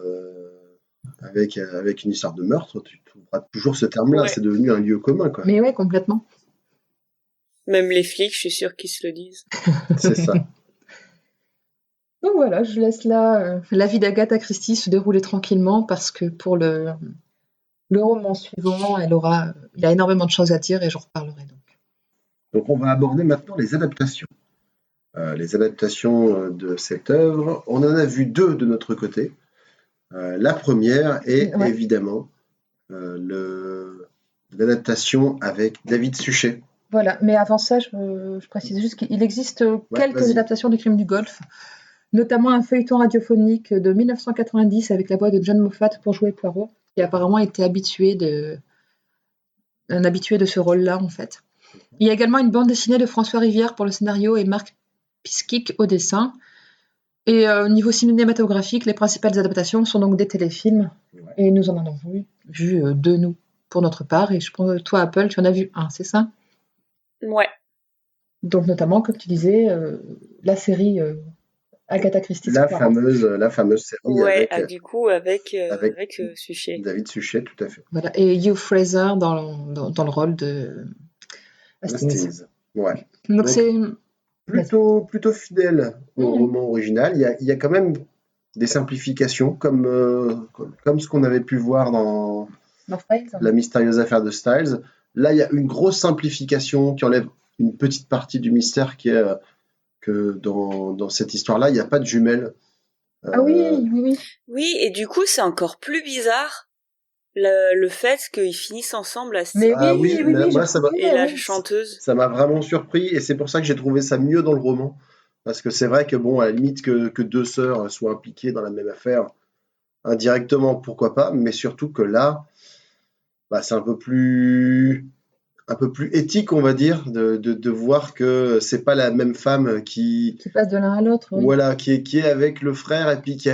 avec une histoire de meurtre, tu trouveras toujours ce terme-là. Ouais. C'est devenu un lieu commun, quoi. Mais ouais, complètement. Même les flics, je suis sûre qu'ils se le disent. C'est ça. Donc voilà, je laisse là la vie d'Agatha Christie se dérouler tranquillement parce que pour le roman suivant, il y a énormément de choses à dire et j'en reparlerai donc. Donc on va aborder maintenant les adaptations. Les adaptations de cette œuvre, on en a vu 2 de notre côté. La première est évidemment l'adaptation avec David Suchet. Voilà, mais avant ça, je précise juste qu'il existe quelques adaptations du crime du Golfe, notamment un feuilleton radiophonique de 1990 avec la voix de John Moffat pour jouer Poirot, qui apparemment était un habitué de ce rôle-là, en fait. Il y a également une bande dessinée de François Rivière pour le scénario et Marc Piskic au dessin. Et au niveau cinématographique, les principales adaptations sont donc des téléfilms, et nous en avons vu 2, nous, pour notre part, et je pense toi, Apple, tu en as vu 1, c'est ça? Ouais. Donc notamment, comme tu disais, la série Agatha Christie. La fameuse série avec Suchet. David Suchet, tout à fait. Voilà, et Hugh Fraser dans le rôle de Hastings. Ouais. Donc c'est plutôt fidèle au roman original. Il y a quand même des simplifications, comme ce qu'on avait pu voir dans La mystérieuse affaire de Styles. Là, il y a une grosse simplification qui enlève une petite partie du mystère qui est que dans cette histoire-là, il n'y a pas de jumelles. Ah oui. Oui, et du coup, c'est encore plus bizarre le fait qu'ils finissent ensemble à moi, ça m'a... et la chanteuse. Ça m'a vraiment surpris et c'est pour ça que j'ai trouvé ça mieux dans le roman. Parce que c'est vrai que, à la limite que 2 sœurs soient impliquées dans la même affaire, indirectement, pourquoi pas, mais surtout que là, c'est un peu plus éthique, on va dire, de voir que c'est pas la même femme qui passe de l'un à l'autre. Oui. Voilà, qui est avec le frère et puis qui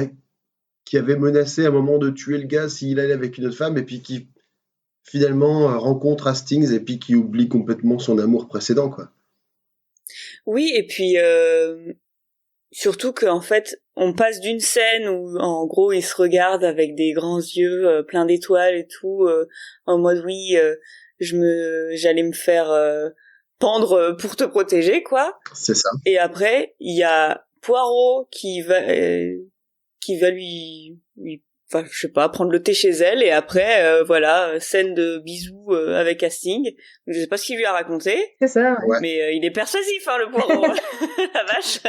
avait menacé à un moment de tuer le gars s'il allait avec une autre femme et puis qui finalement rencontre Hastings et puis qui oublie complètement son amour précédent, quoi. Oui, et puis surtout qu'en fait, on passe d'une scène où en gros ils se regardent avec des grands yeux pleins d'étoiles et tout, en mode j'allais me faire pendre pour te protéger, quoi. C'est ça. Et après, il y a Poirot qui va lui je sais pas, prendre le thé chez elle, et après, scène de bisous avec Hastings. Je sais pas ce qu'il lui a raconté. C'est ça. Ouais. Mais il est persuasif, le Poirot. La vache.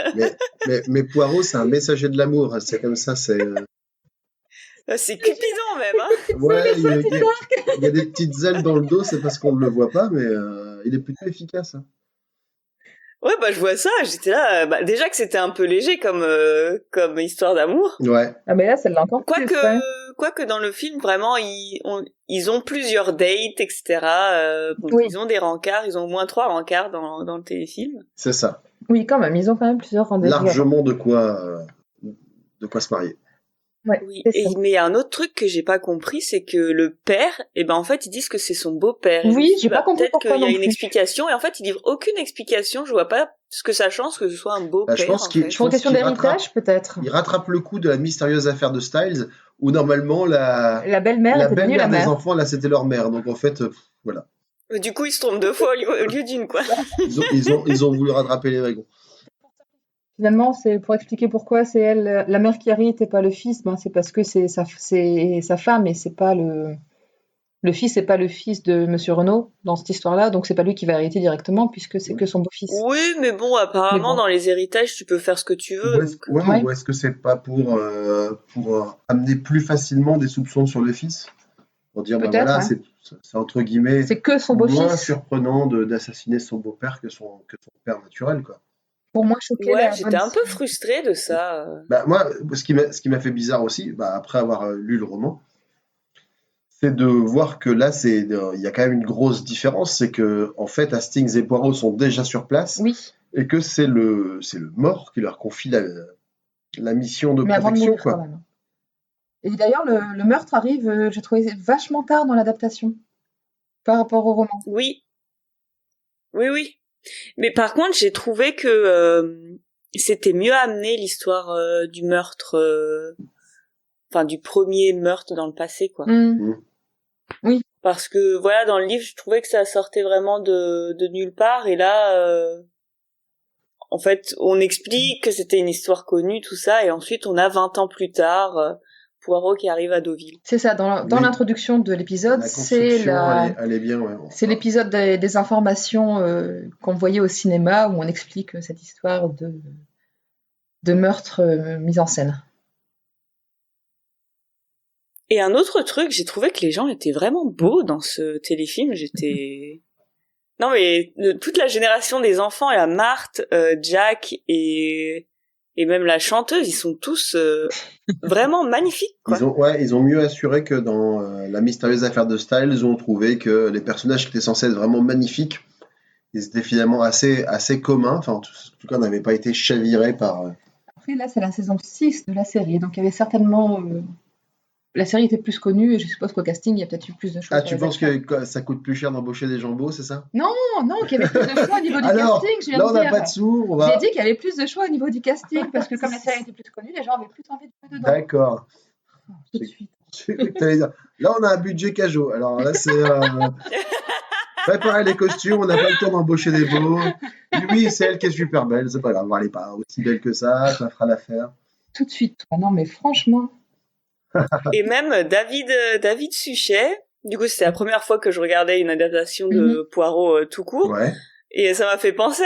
Mais Poirot, c'est un messager de l'amour. C'est comme ça, c'est... C'est Cupidon, même, hein. Ouais, il y a des petites ailes dans le dos, c'est parce qu'on ne le voit pas, mais il est plutôt efficace. Hein. Ouais, bah je vois ça, j'étais là, bah déjà que c'était un peu léger comme histoire d'amour. Ouais. Ah, mais là, celle-là encore plus, ouais. Quoique dans le film, vraiment, ils ont plusieurs dates, etc. Bon, Oui. ils ont des rencarts, ils ont au moins 3 rencarts dans le téléfilm. C'est ça. Oui, quand même, ils ont quand même plusieurs rendez-vous. Largement de quoi se marier. Ouais, Oui, c'est ça. mais il y a un autre truc que j'ai pas compris, c'est que le père, en fait, ils disent que c'est son beau-père. Oui, Et je me suis dit, j'ai pas compris peut-être pourquoi qu'il y a non une plus. explication, et en fait, ils livrent aucune explication, je vois pas ce que ça change que ce soit un beau-père, je pense en fait. Pour une question d'héritage, peut-être. Il rattrape le coup de la mystérieuse affaire de Styles, où normalement la belle-mère était devenue la belle-mère des mère. enfants, là, c'était leur mère. Donc en fait, voilà. Du coup, ils se trompent 2 fois au lieu d'une, quoi. Ils ont voulu rattraper les wagons. Finalement, c'est pour expliquer pourquoi c'est elle, la mère qui hérite et pas le fils. Ben, c'est parce que c'est sa femme et c'est pas le fils, c'est pas le fils de Monsieur Renaud dans cette histoire-là, donc c'est pas lui qui va hériter directement puisque c'est que son beau-fils. Oui, mais bon, apparemment, dans les héritages, tu peux faire ce que tu veux. Ou est-ce que c'est pas pour amener plus facilement des soupçons sur le fils? Pour dire, voilà, c'est entre guillemets, c'est que son beau-fils. Moins surprenant d'assassiner son beau-père que son père naturel, quoi. Pour moi, choqué. Ouais, j'étais un peu frustrée de ça. Moi, ce qui m'a fait bizarre aussi, après avoir lu le roman, c'est de voir que là, il y a quand même une grosse différence, c'est que en fait, Hastings et Poirot sont déjà sur place, et que c'est le mort qui leur confie la mission de protection, avant de mourir, quoi. Quand même. Et d'ailleurs, le meurtre arrive, j'ai trouvé vachement tard dans l'adaptation par rapport au roman. Oui. Mais par contre, j'ai trouvé que c'était mieux amené l'histoire du meurtre, du premier meurtre dans le passé, quoi. Oui. Parce que voilà, dans le livre, je trouvais que ça sortait vraiment de nulle part, et là, en fait, on explique que c'était une histoire connue, tout ça, et ensuite on a 20 ans plus tard Poirot qui arrive à Deauville. C'est ça, dans l'introduction de l'épisode, c'est elle est bien, ouais, c'est l'épisode des informations qu'on voyait au cinéma où on explique cette histoire de meurtre mise en scène. Et un autre truc, j'ai trouvé que les gens étaient vraiment beaux dans ce téléfilm. Non mais toute la génération des enfants, la Marthe, Jack et même la chanteuse, ils sont tous vraiment magnifiques, quoi. Ils ont mieux assuré que dans la mystérieuse affaire de Styles, ils ont trouvé que les personnages qui étaient censés être vraiment magnifiques, ils étaient finalement assez communs. Enfin, en tout cas, on n'avait pas été chavirés par... Après, là, c'est la saison 6 de la série, donc il y avait certainement... La série était plus connue et je suppose qu'au casting, il y a peut-être eu plus de choses. Ah, tu penses que ça coûte plus cher d'embaucher des jambos, c'est ça? Non, qu'il y avait plus de choix au niveau du casting. Là, on n'a pas de sous. J'ai dit qu'il y avait plus de choix au niveau du casting parce que comme la série était plus connue, les gens avaient plus envie de jouer dedans. D'accord. Tout de suite. J'ai cru que t'allais dire. Là, on a un budget cajot. Alors là, c'est... préparer les costumes, on n'a pas le temps d'embaucher des beaux. Oui, c'est elle qui est super belle, c'est pas grave, elle n'est pas aussi belle que ça fera l'affaire. Tout de suite. Non, mais franchement... Et même David Suchet, du coup c'était la première fois que je regardais une adaptation de Poirot tout court, ouais. Et ça m'a fait penser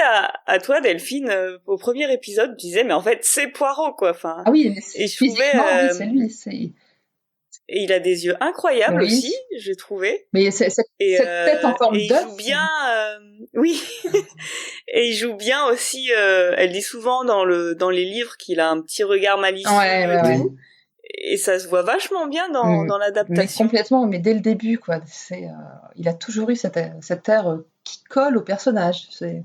à toi Delphine, au premier épisode, tu disais mais en fait c'est Poirot quoi, enfin. Ah oui, mais et je trouvais, c'est lui, c'est... Et il a des yeux incroyables aussi, j'ai trouvé. Mais cette tête en forme d'œuf. Il joue bien, oui. Et il joue bien aussi. Elle dit souvent dans les livres qu'il a un petit regard malicieux. Ouais. Et ça se voit vachement bien dans l'adaptation. Mais complètement, mais dès le début, quoi. Il a toujours eu cet air qui colle au personnage. De toute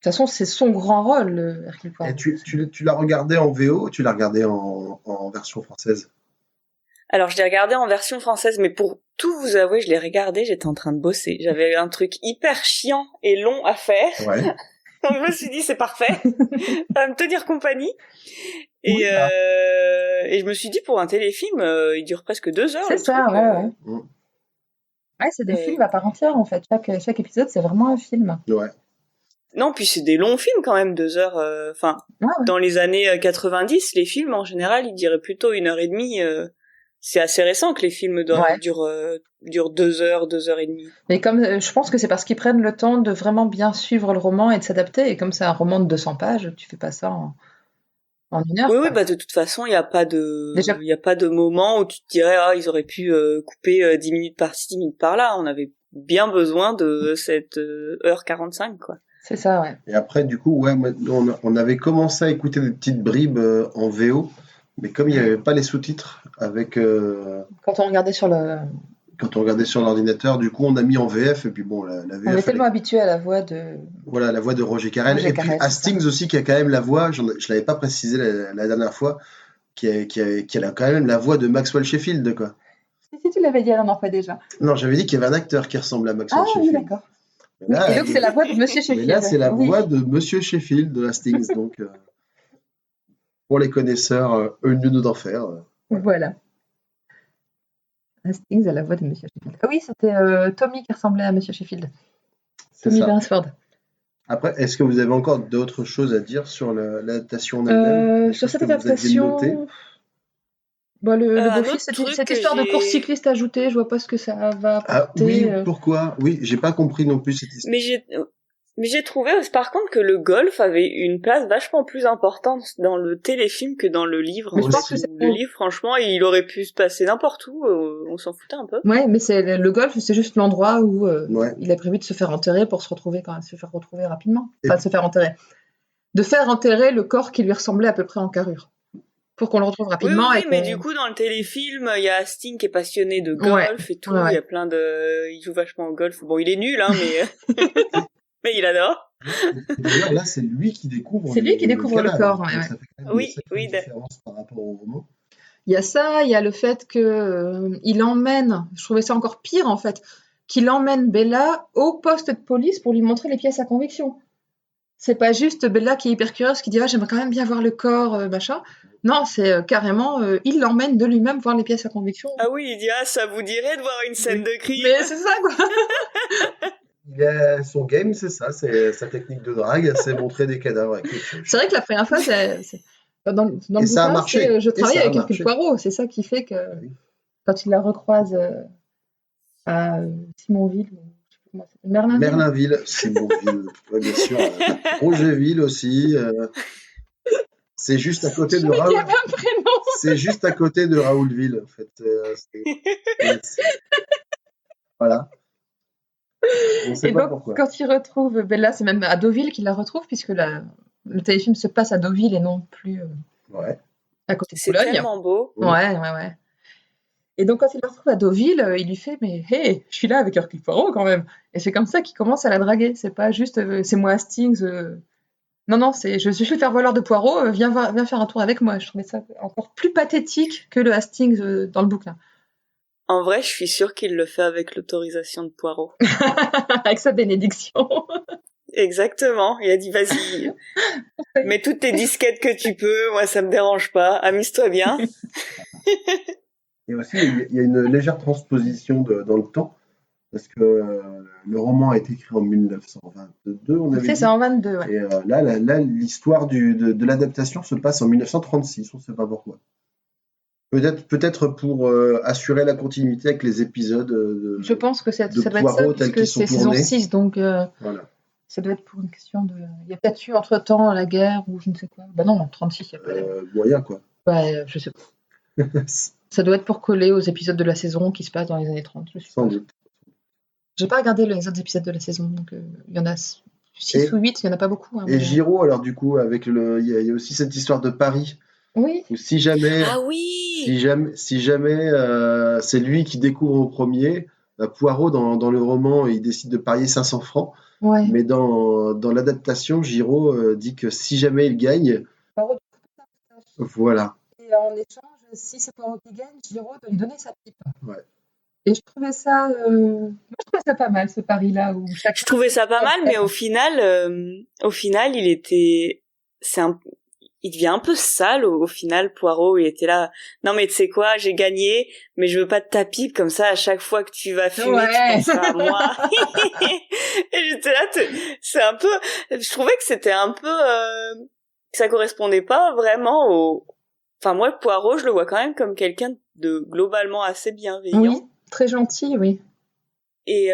façon, c'est son grand rôle, Hercule Poirot. Et tu l'as regardé en VO ou tu l'as regardé en version française? Alors, je l'ai regardé en version française, mais pour tout vous avouer, je l'ai regardé, j'étais en train de bosser. J'avais un truc hyper chiant et long à faire. Ouais. Donc, je me suis dit, c'est parfait. Ça va me tenir compagnie. Et je me suis dit, pour un téléfilm, il dure presque 2 heures. C'est ça, ouais. Ouais, c'est des films à part entière, en fait. Chaque épisode, c'est vraiment un film. Ouais. Non, puis c'est des longs films quand même, 2 heures. Dans les années 90, les films, en général, ils diraient plutôt 1h30. C'est assez récent que les films durent 2 heures, 2 heures et demie. Mais comme je pense que c'est parce qu'ils prennent le temps de vraiment bien suivre le roman et de s'adapter. Et comme c'est un roman de 200 pages, tu fais pas ça en 1 heure. Oui, de toute façon, il y a pas de moment où tu te dirais ils auraient pu couper 10 minutes par-ci, 10 minutes par-là. On avait bien besoin de cette heure 45, quoi. C'est ça, ouais. Et après, du coup, ouais, on avait commencé à écouter des petites bribes en VO, mais comme il n'y avait pas les sous-titres avec Quand on regardait sur le... quand on regardait sur l'ordinateur, du coup, on a mis en VF et puis bon, la On est VF, tellement habitué à la voix de... voilà, la voix de Roger Carrel. Roger Et puis Carrel, c'est ça. Hastings aussi, qui a quand même la voix, je l'avais pas précisé la dernière fois, qui a quand même la voix de Maxwell Sheffield, quoi. Si tu l'avais dit la dernière fois déjà. Non, j'avais dit qu'il y avait un acteur qui ressemble à Maxwell Ah oui, Sheffield. d'accord. Mais là, Et donc c'est la voix de Monsieur mais Sheffield. là, c'est la Oui. voix de Monsieur Sheffield de Hastings. Donc, pour les connaisseurs, une minute d'enfer. Voilà. Hastings a la voix de Monsieur Sheffield. Ah oui, c'était Tommy qui ressemblait à Monsieur Sheffield. C'est Tommy ça. Beresford. Après, est-ce que vous avez encore d'autres choses à dire sur l'adaptation en elle-même? Des Sur choses cette que vous aviez notées? adaptation, bah, le Un beau-fils, autre truc cette que histoire de j'ai- course cycliste ajoutée, je vois pas ce que ça va Ah apporter. oui, pourquoi? Oui, j'ai pas compris non plus cette histoire. Mais j'ai trouvé par contre que le golf avait une place vachement plus importante dans le téléfilm que dans le livre. Mais je pense Aussi. que c'est Le livre, franchement, il aurait pu se passer n'importe où, on s'en foutait un peu. Ouais, mais c'est le golf, c'est juste l'endroit où Ouais. il a prévu de se faire enterrer pour se faire retrouver rapidement. Et Enfin, de se faire enterrer. De faire enterrer le corps qui lui ressemblait à peu près en carrure. Pour qu'on le retrouve Oui, rapidement. oui, et mais qu'on- du coup, dans le téléfilm, il y a Hastings qui est passionné de golf Ouais, et tout, ouais, ouais. il y a plein de... Il joue vachement au golf. Bon, il est nul, hein, mais... mais il adore. Et d'ailleurs, là, c'est lui qui découvre C'est lui qui découvre le cadavre. corps, ouais, Donc, ouais. ça fait quand même Oui, une sacrée oui, différence par rapport au roman. Il y a ça, il y a le fait que il emmène, je trouvais ça encore pire en fait, qu'il emmène Bella au poste de police pour lui montrer les pièces à conviction. C'est pas juste Bella qui est hyper curieuse, qui dit ah, j'aimerais quand même bien voir le corps, machin. Non, c'est carrément, il l'emmène de lui-même voir les pièces à conviction. Ah oui, il dit, ah, ça vous dirait de voir une scène de crime? Mais c'est ça quoi. Son game, c'est ça, c'est sa technique de drague, c'est montrer des cadavres avec les cheveux. C'est vrai que la première fois, dans le Et ça a bouquin, marché. c'est, je Et travaille ça a avec Hercule marché. Poirot, c'est ça qui fait que Oui. quand il la recroise à Simonville, je sais plus comment ça s'appelle, Merlinville. Merlinville, Simonville, ouais, bien sûr. Rogerville aussi. C'est juste à côté de Il y Raoul. avait un prénom. C'est juste à côté de Raoulville, en fait. Voilà. On ne sait Et pas donc, pourquoi. quand il retrouve Bella, c'est même à Deauville qu'il la retrouve, puisque le téléfilm se passe à Deauville et non plus Ouais. à côté de C'est Boulogne. tellement beau. Ouais. Et donc, quand il la retrouve à Deauville, il lui fait mais hey, je suis là avec Hercule Poirot quand même. Et c'est comme ça qu'il commence à la draguer. C'est pas juste c'est moi Hastings. Non, c'est je suis le faire voleur de Poirot, viens faire un tour avec moi. Je trouvais ça encore plus pathétique que le Hastings dans le bouquin. En vrai, je suis sûre qu'il le fait avec l'autorisation de Poirot. Avec sa bénédiction. Exactement. Il a dit, vas-y, mets toutes tes disquettes que tu peux, moi ça me dérange pas, amuse-toi bien. Et aussi, il y a une légère transposition dans le temps, parce que le roman a été écrit en 1922, on avait C'est dit. ça, en 22, ouais. Et là, l'histoire de l'adaptation se passe en 1936, on ne sait pas pourquoi. Peut-être pour assurer la continuité avec les épisodes Je pense que ça de doit être ça, Poirot tels puisque qu'ils sont c'est saison tournés. 6, donc Voilà. ça doit être pour une question de... Il y a peut-être eu entre-temps la guerre ou je ne sais quoi. Bah non, en 36, il n'y a pas la guerre. Moyen, quoi. Ouais, je sais pas. Ça doit être pour coller aux épisodes de la saison qui se passent dans les années 30. Je Sans suppose. doute. J'ai pas regardé les autres épisodes de la saison, donc il y en a 6 Et- ou 8, il n'y en a pas beaucoup. Hein, Et mais- Giraud, alors du coup, avec il y a aussi cette histoire de Paris, Oui, où si jamais... Ah oui! Si jamais c'est lui qui découvre au premier, Poirot, dans le roman, il décide de parier 500 francs. ouais. Mais dans l'adaptation, Giraud dit que si jamais il gagne, voilà. Et en échange, si c'est Poirot qui gagne, Giraud doit lui donner sa pipe. Ouais. Et je trouvais ça, moi, je trouvais ça pas mal, ce pari-là. Où chaque... Je trouvais ça pas mal, mais au final, il était, il devient un peu sale au final, Poirot. Il était là. Non, mais tu sais quoi, j'ai gagné, mais je veux pas de ta pipe, comme ça, à chaque fois que tu vas fumer, Ouais. tu penseras à moi. Et j'étais là, c'est un peu, je trouvais que c'était un peu, que ça correspondait pas vraiment enfin, moi, Poirot, je le vois quand même comme quelqu'un de globalement assez bienveillant. Oui, très gentil, oui. Et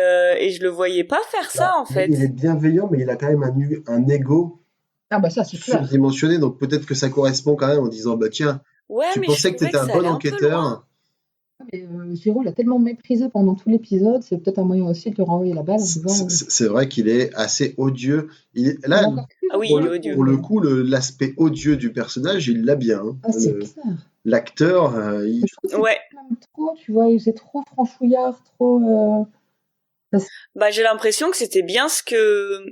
je le voyais pas faire ça, en fait. Il est bienveillant, mais il a quand même un ego Ah bah ça, c'est clair. surdimensionné, donc peut-être que ça correspond quand même en disant, bah tiens, Ouais, tu mais pensais je que tu étais trouvais un ça bon allait un peu loin. enquêteur, Mais Giro l'a tellement méprisé pendant tout l'épisode, c'est peut-être un moyen aussi de lui renvoyer la balle en disant C'est vrai qu'il est assez odieux. il Là, est encore plus Ah oui, pour il est le, odieux. pour le coup, l'aspect odieux du personnage, il l'a bien. Hein. Ah, c'est clair. L'acteur, Je trouve que Ouais. c'est même trop, tu vois, il faisait trop franchouillard, trop. Bah, j'ai l'impression que c'était bien ce que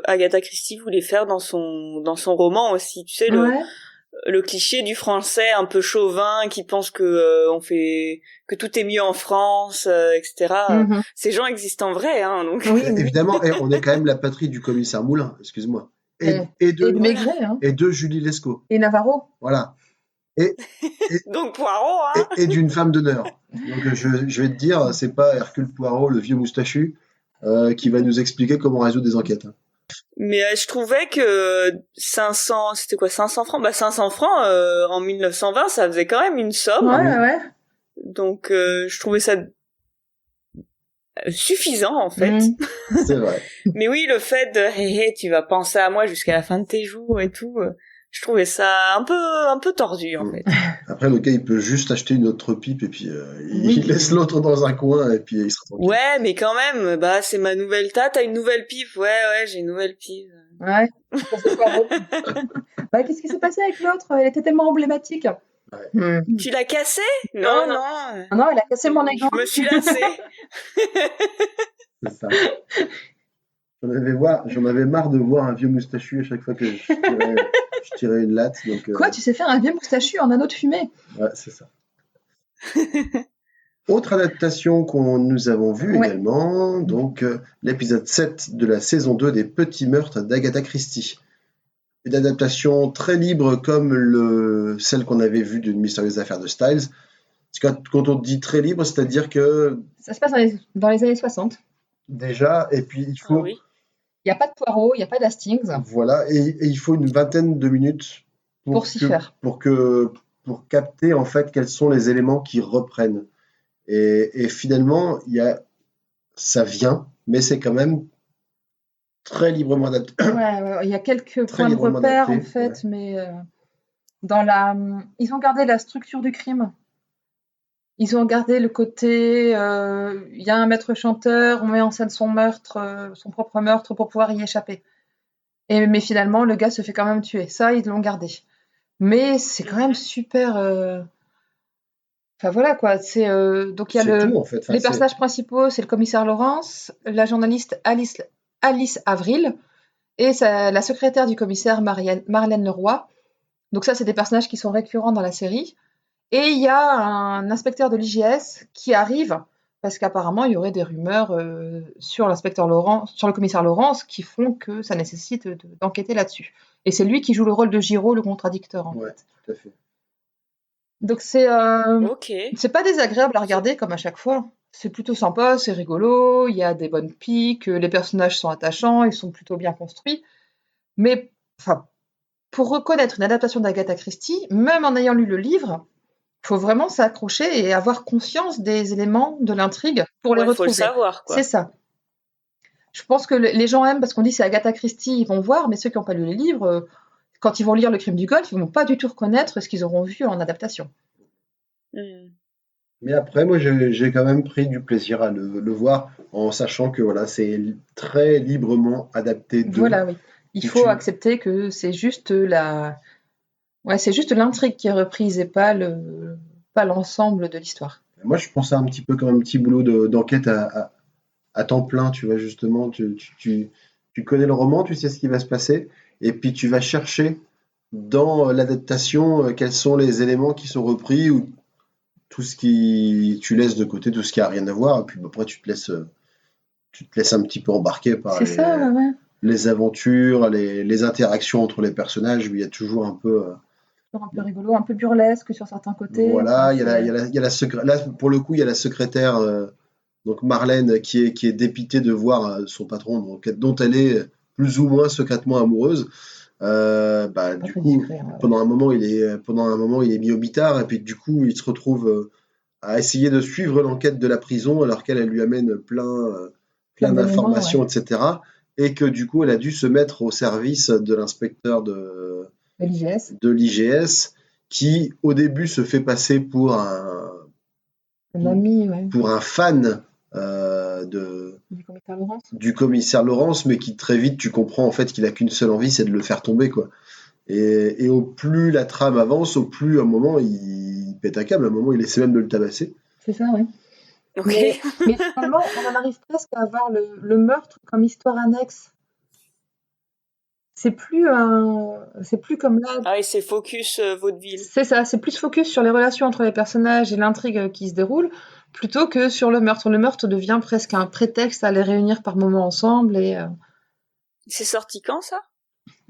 Agatha Christie voulait faire dans son roman aussi. Tu sais, Ouais. le cliché du français un peu chauvin qui pense que que tout est mieux en France, etc. Mhm. Ces gens existent en vrai, hein. Donc Oui, évidemment, et on est quand même la patrie du commissaire Moulin, excuse-moi. Et et de de Maigret, hein. et de Julie Lescaut. Et Navarro. Voilà. Et, donc Poirot, hein. et d'une femme d'honneur. Donc je vais te dire, c'est pas Hercule Poirot, le vieux moustachu, qui va nous expliquer comment résoudre des enquêtes. Hein. Mais je trouvais que 500, c'était quoi, 500 francs? Bah 500 francs en 1920, ça faisait quand même une somme. Ouais. Donc je trouvais ça suffisant en fait. C'est vrai. Mais oui, le fait de hé, tu vas penser à moi jusqu'à la fin de tes jours et tout, je trouvais ça un peu tordu en fait. Après, le gars, il peut juste acheter une autre pipe et puis il laisse l'autre dans un coin et puis il sera tranquille. Ouais, mais quand même, bah c'est ma nouvelle t'as une nouvelle pipe. Ouais, j'ai une nouvelle pipe. Ouais. Bah, qu'est-ce qui s'est passé avec l'autre? Elle était tellement emblématique. Ouais. Tu l'as cassée? Non. Non, elle a cassé mon aigle. Je me suis lassée. C'est ça. J'en avais marre de voir un vieux moustachu à chaque fois que je tirais une latte. Donc, Quoi, tu sais faire un vieux moustachu en anneau de fumée? Ouais, c'est ça. Autre adaptation nous avons vue également, donc l'épisode 7 de la saison 2 des Petits Meurtres d'Agatha Christie. Une adaptation très libre comme celle qu'on avait vue d'une mystérieuse affaire de Styles. Quand on dit très libre, c'est-à-dire que... Ça se passe dans les années 60. Déjà, et puis il faut... Oui. Il n'y a pas de Poirot, il n'y a pas d'Hastings. Voilà, et il faut une vingtaine de minutes pour s'y faire. Pour capter en fait quels sont les éléments qui reprennent. Et finalement, ça vient, mais c'est quand même très librement adapté. Ouais, il y a quelques points de repère en fait, mais ils ont gardé la structure du crime. Ils ont gardé le côté, il y a un maître chanteur, on met en scène son meurtre, son propre meurtre pour pouvoir y échapper. Mais finalement, le gars se fait quand même tuer. Ça, ils l'ont gardé. Mais c'est quand même super. Enfin voilà quoi. Donc il y a tout, en fait. Les personnages principaux, c'est le commissaire Laurence, la journaliste Alice Avril et la secrétaire du commissaire Marlène Leroy. Donc ça, c'est des personnages qui sont récurrents dans la série. Et il y a un inspecteur de l'IGS qui arrive parce qu'apparemment il y aurait des rumeurs sur le commissaire Laurence qui font que ça nécessite d'enquêter là-dessus. Et c'est lui qui joue le rôle de Giro, le contradicteur en fait. Tout à fait. Donc c'est pas désagréable à regarder comme à chaque fois. C'est plutôt sympa, c'est rigolo, il y a des bonnes piques, les personnages sont attachants, ils sont plutôt bien construits. Mais pour reconnaître une adaptation d'Agatha Christie, même en ayant lu le livre, il faut vraiment s'accrocher et avoir conscience des éléments de l'intrigue pour les retrouver. Faut le savoir, quoi. C'est ça. Je pense que les gens aiment parce qu'on dit c'est Agatha Christie, ils vont voir, mais ceux qui n'ont pas lu les livres, quand ils vont lire Le Crime du Golfe, ils ne vont pas du tout reconnaître ce qu'ils auront vu en adaptation. Mais après, moi, j'ai quand même pris du plaisir à le voir en sachant que voilà, c'est très librement adapté. Voilà, oui. Il faut accepter que c'est juste c'est juste l'intrigue qui est reprise et pas l'ensemble de l'histoire. Moi, je pense à un petit peu comme un petit boulot d'enquête à temps plein, tu vois, justement. Tu connais le roman, tu sais ce qui va se passer, et puis tu vas chercher dans l'adaptation quels sont les éléments qui sont repris ou tout ce qui... Tu laisses de côté tout ce qui n'a rien à voir, et puis après tu te laisses un petit peu embarquer par les aventures, les interactions entre les personnages, où il y a toujours un peu rigolo, un peu burlesque sur certains côtés. Voilà, il y a la secrétaire. Là, pour le coup, il y a la secrétaire, donc Marlène, qui est dépitée de voir son patron, dont elle est plus ou moins secrètement amoureuse. Du coup, pendant un moment, il est mis au bitard, et puis du coup, il se retrouve à essayer de suivre l'enquête de la prison, alors qu'elle lui amène plein d'informations, etc. Et que du coup, elle a dû se mettre au service de l'inspecteur de l'IGS, qui, au début, se fait passer pour un ami, ouais, fan du commissaire Laurence. du commissaire Laurence, mais qui très vite, tu comprends en fait qu'il a qu'une seule envie, c'est de le faire tomber, quoi. Et au plus la trame avance, au plus à un moment il pète un câble, à un moment il essaie même de le tabasser. C'est ça, oui. Ok. Mais finalement, on en arrive presque à avoir le meurtre comme histoire annexe. C'est plus comme là. Ah oui, c'est focus vaudeville. C'est ça, c'est plus focus sur les relations entre les personnages et l'intrigue qui se déroule, plutôt que sur le meurtre. Le meurtre devient presque un prétexte à les réunir par moments ensemble et C'est sorti quand, ça?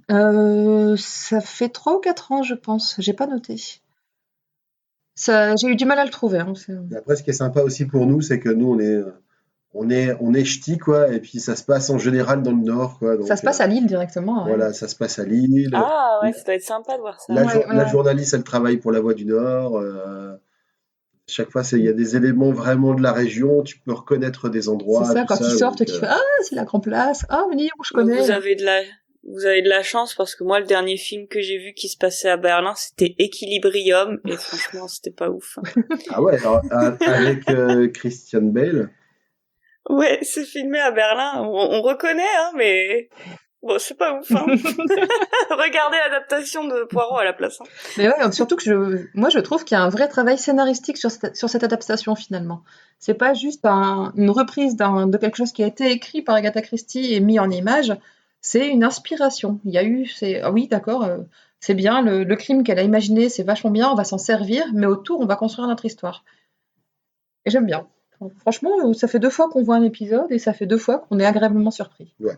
ça fait 3 ou 4 ans, je pense. J'ai pas noté. J'ai eu du mal à le trouver. Hein. Et après, ce qui est sympa aussi pour nous, c'est que nous on est ch'tis, quoi, et puis ça se passe en général dans le Nord, quoi. Donc, Ça se passe à Lille directement. Ouais. voilà, ça se passe à Lille. Ah ouais, ça doit être sympa de voir ça. La journaliste, elle travaille pour La Voix du Nord. Chaque fois, il y a des éléments vraiment de la région. Tu peux reconnaître des endroits. C'est ça, tout quand ils sortent, donc, tu fais ah, c'est la Grand Place. Ah, oui, je Donc, connais. vous avez de la chance parce que moi, le dernier film que j'ai vu qui se passait à Berlin, c'était Equilibrium et franchement, c'était pas ouf. Ah ouais, alors, avec Christian Bale. Ouais, c'est filmé à Berlin. On reconnaît, hein, mais bon, c'est pas ouf. Hein. Regardez l'adaptation de Poirot à la place. Hein. Mais ouais, surtout que moi je trouve qu'il y a un vrai travail scénaristique sur cette adaptation finalement. C'est pas juste une reprise de quelque chose qui a été écrit par Agatha Christie et mis en image. C'est une inspiration. Il y a eu, ah oui, d'accord, c'est bien, le crime qu'elle a imaginé, c'est vachement bien, on va s'en servir, mais autour, on va construire notre histoire. Et j'aime bien. Franchement, ça fait 2 fois qu'on voit un épisode et ça fait 2 fois qu'on est agréablement surpris. Ouais.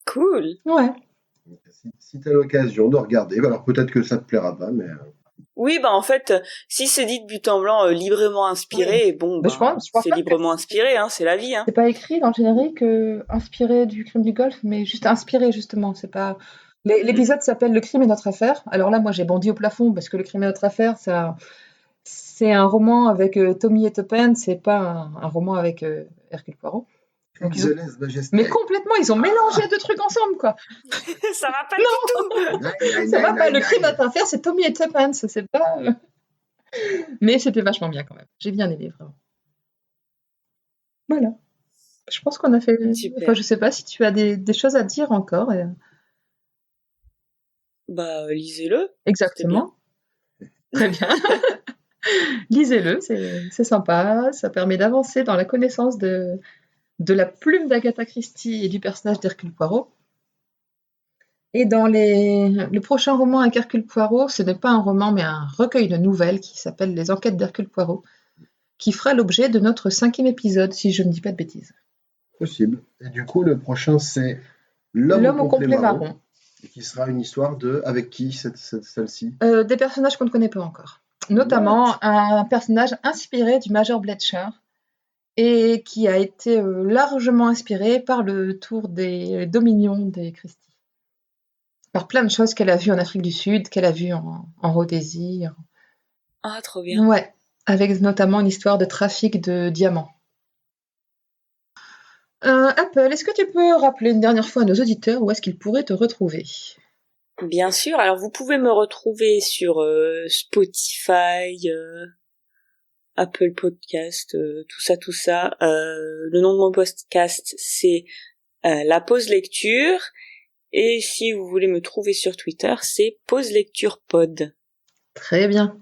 Cool. Ouais. Si tu as l'occasion de regarder, alors peut-être que ça te plaira pas, mais... Oui, bah en fait, si c'est dit de but en blanc, librement inspiré, bon, Mais bah, je pense c'est pas librement inspiré, hein, c'est la vie. Hein. C'est pas écrit dans le générique inspiré du crime du Golfe, mais juste inspiré justement. C'est pas. L'épisode s'appelle Le crime est notre affaire. Alors là, moi, j'ai bondi au plafond parce que Le crime est notre affaire, c'est un roman avec Tommy et Tuppen, c'est pas un roman avec Hercule Poirot. Donc, mais complètement, ils ont mélangé 2 trucs ensemble, quoi. Ça va pas du tout. Ça va pas. Le crime est notre affaire, c'est Tommy et Tuppen, c'est pas. Mais c'était vachement bien quand même. J'ai bien aimé vraiment. Voilà. Je pense qu'on a fait. Super. Enfin, je sais pas si tu as des choses à dire encore. Bah, lisez-le. Exactement. Très bien. Lisez-le, c'est sympa. Ça permet d'avancer dans la connaissance de la plume d'Agatha Christie et du personnage d'Hercule Poirot. Et dans le prochain roman avec Hercule Poirot, ce n'est pas un roman, mais un recueil de nouvelles qui s'appelle Les Enquêtes d'Hercule Poirot, qui fera l'objet de notre 5e épisode, si je ne dis pas de bêtises. Possible. Et du coup, le prochain, c'est L'homme au complet marron. Et qui sera une histoire de... Avec qui, celle-ci? Des personnages qu'on ne connaît pas encore. Notamment un personnage inspiré du Major Bletcher et qui a été largement inspiré par le tour des dominions des Christie. Par plein de choses qu'elle a vues en Afrique du Sud, qu'elle a vues en Rhodésie. Ah, trop bien. Ouais, avec notamment une histoire de trafic de diamants. Apple, est-ce que tu peux rappeler une dernière fois à nos auditeurs où est-ce qu'ils pourraient te retrouver? Bien sûr, alors vous pouvez me retrouver sur Spotify, Apple Podcast, tout ça. Le nom de mon podcast, c'est La Pause Lecture. Et si vous voulez me trouver sur Twitter, c'est Pause Lecture Pod. Très bien.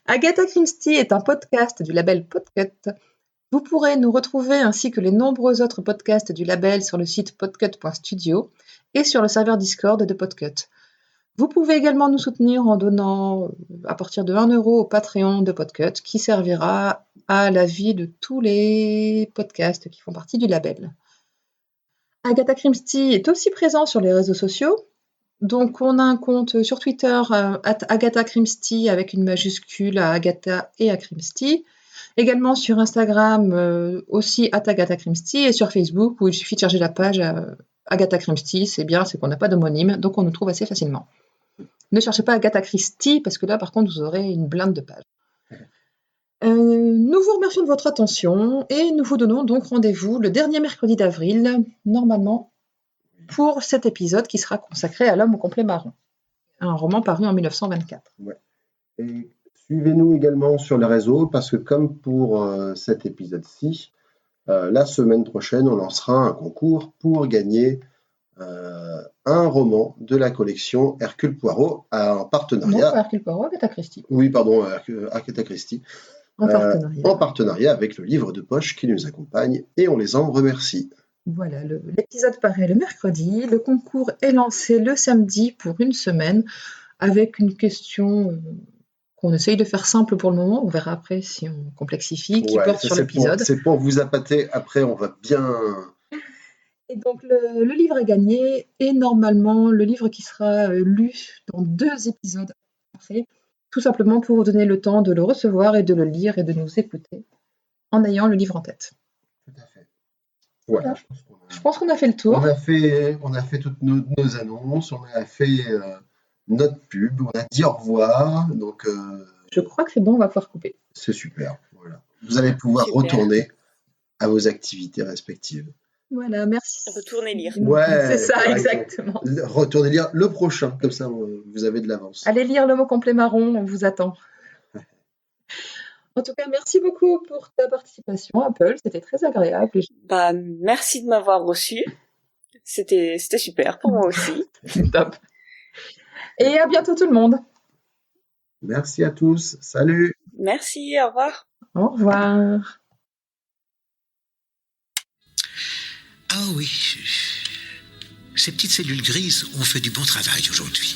Agatha Christie est un podcast du label Podcut. Vous pourrez nous retrouver ainsi que les nombreux autres podcasts du label sur le site podcut.studio et sur le serveur Discord de Podcut. Vous pouvez également nous soutenir en donnant à partir de 1 € au Patreon de Podcut qui servira à la vie de tous les podcasts qui font partie du label. Agatha Christie est aussi présent sur les réseaux sociaux. Donc on a un compte sur Twitter @Agatha Christie avec une majuscule à Agatha et à Christie. Également sur Instagram aussi @Agatha Christie et sur Facebook où il suffit de charger la page Agatha Christie, c'est bien, c'est qu'on n'a pas d'homonyme, donc on nous trouve assez facilement. Ne cherchez pas Agatha Christie parce que là par contre vous aurez une blinde de pages. Nous vous remercions de votre attention et nous vous donnons donc rendez-vous le dernier mercredi d'avril, normalement, pour cet épisode qui sera consacré à l'homme au complet marron. un roman paru en 1924. Et suivez-nous également sur les réseaux parce que comme pour cet épisode-ci, la semaine prochaine, on lancera un concours pour gagner un roman de la collection Hercule Poirot en Non, partenariat. pas Hercule Poirot, Agatha Christie. Oui, pardon, Agatha Christie. En partenariat. En partenariat avec le livre de poche qui nous accompagne et on les en remercie. Voilà, l'épisode paraît le mercredi, le concours est lancé le samedi pour une semaine avec une question qu'on essaye de faire simple pour le moment, on verra après si on complexifie, qui Ouais, porte ça, sur l'épisode. C'est pour vous appâter, après on va bien... Et donc le livre est gagné et normalement le livre qui sera lu dans 2 épisodes après, tout simplement pour vous donner le temps de le recevoir et de le lire et de nous écouter en ayant le livre en tête. Tout à fait. Voilà, Voilà. Je pense qu'on a fait le tour. on a fait toutes nos annonces, on a fait notre pub, on a dit au revoir, donc Je crois que c'est bon, on va pouvoir couper. c'est super. Voilà. Vous allez pouvoir Super. retourner à vos activités respectives. Voilà, merci. Retournez lire. Ouais, C'est ça, par exactement. Retournez lire le prochain, comme ça vous avez de l'avance. Allez lire le mot complet marron, on vous attend. En tout cas, merci beaucoup pour ta participation, Apple. C'était très agréable. Bah, merci de m'avoir reçu. C'était super pour moi aussi. C'est top. Et à bientôt tout le monde. Merci à tous. Salut. Merci, au revoir. Au revoir. Ah oui, ces petites cellules grises ont fait du bon travail aujourd'hui.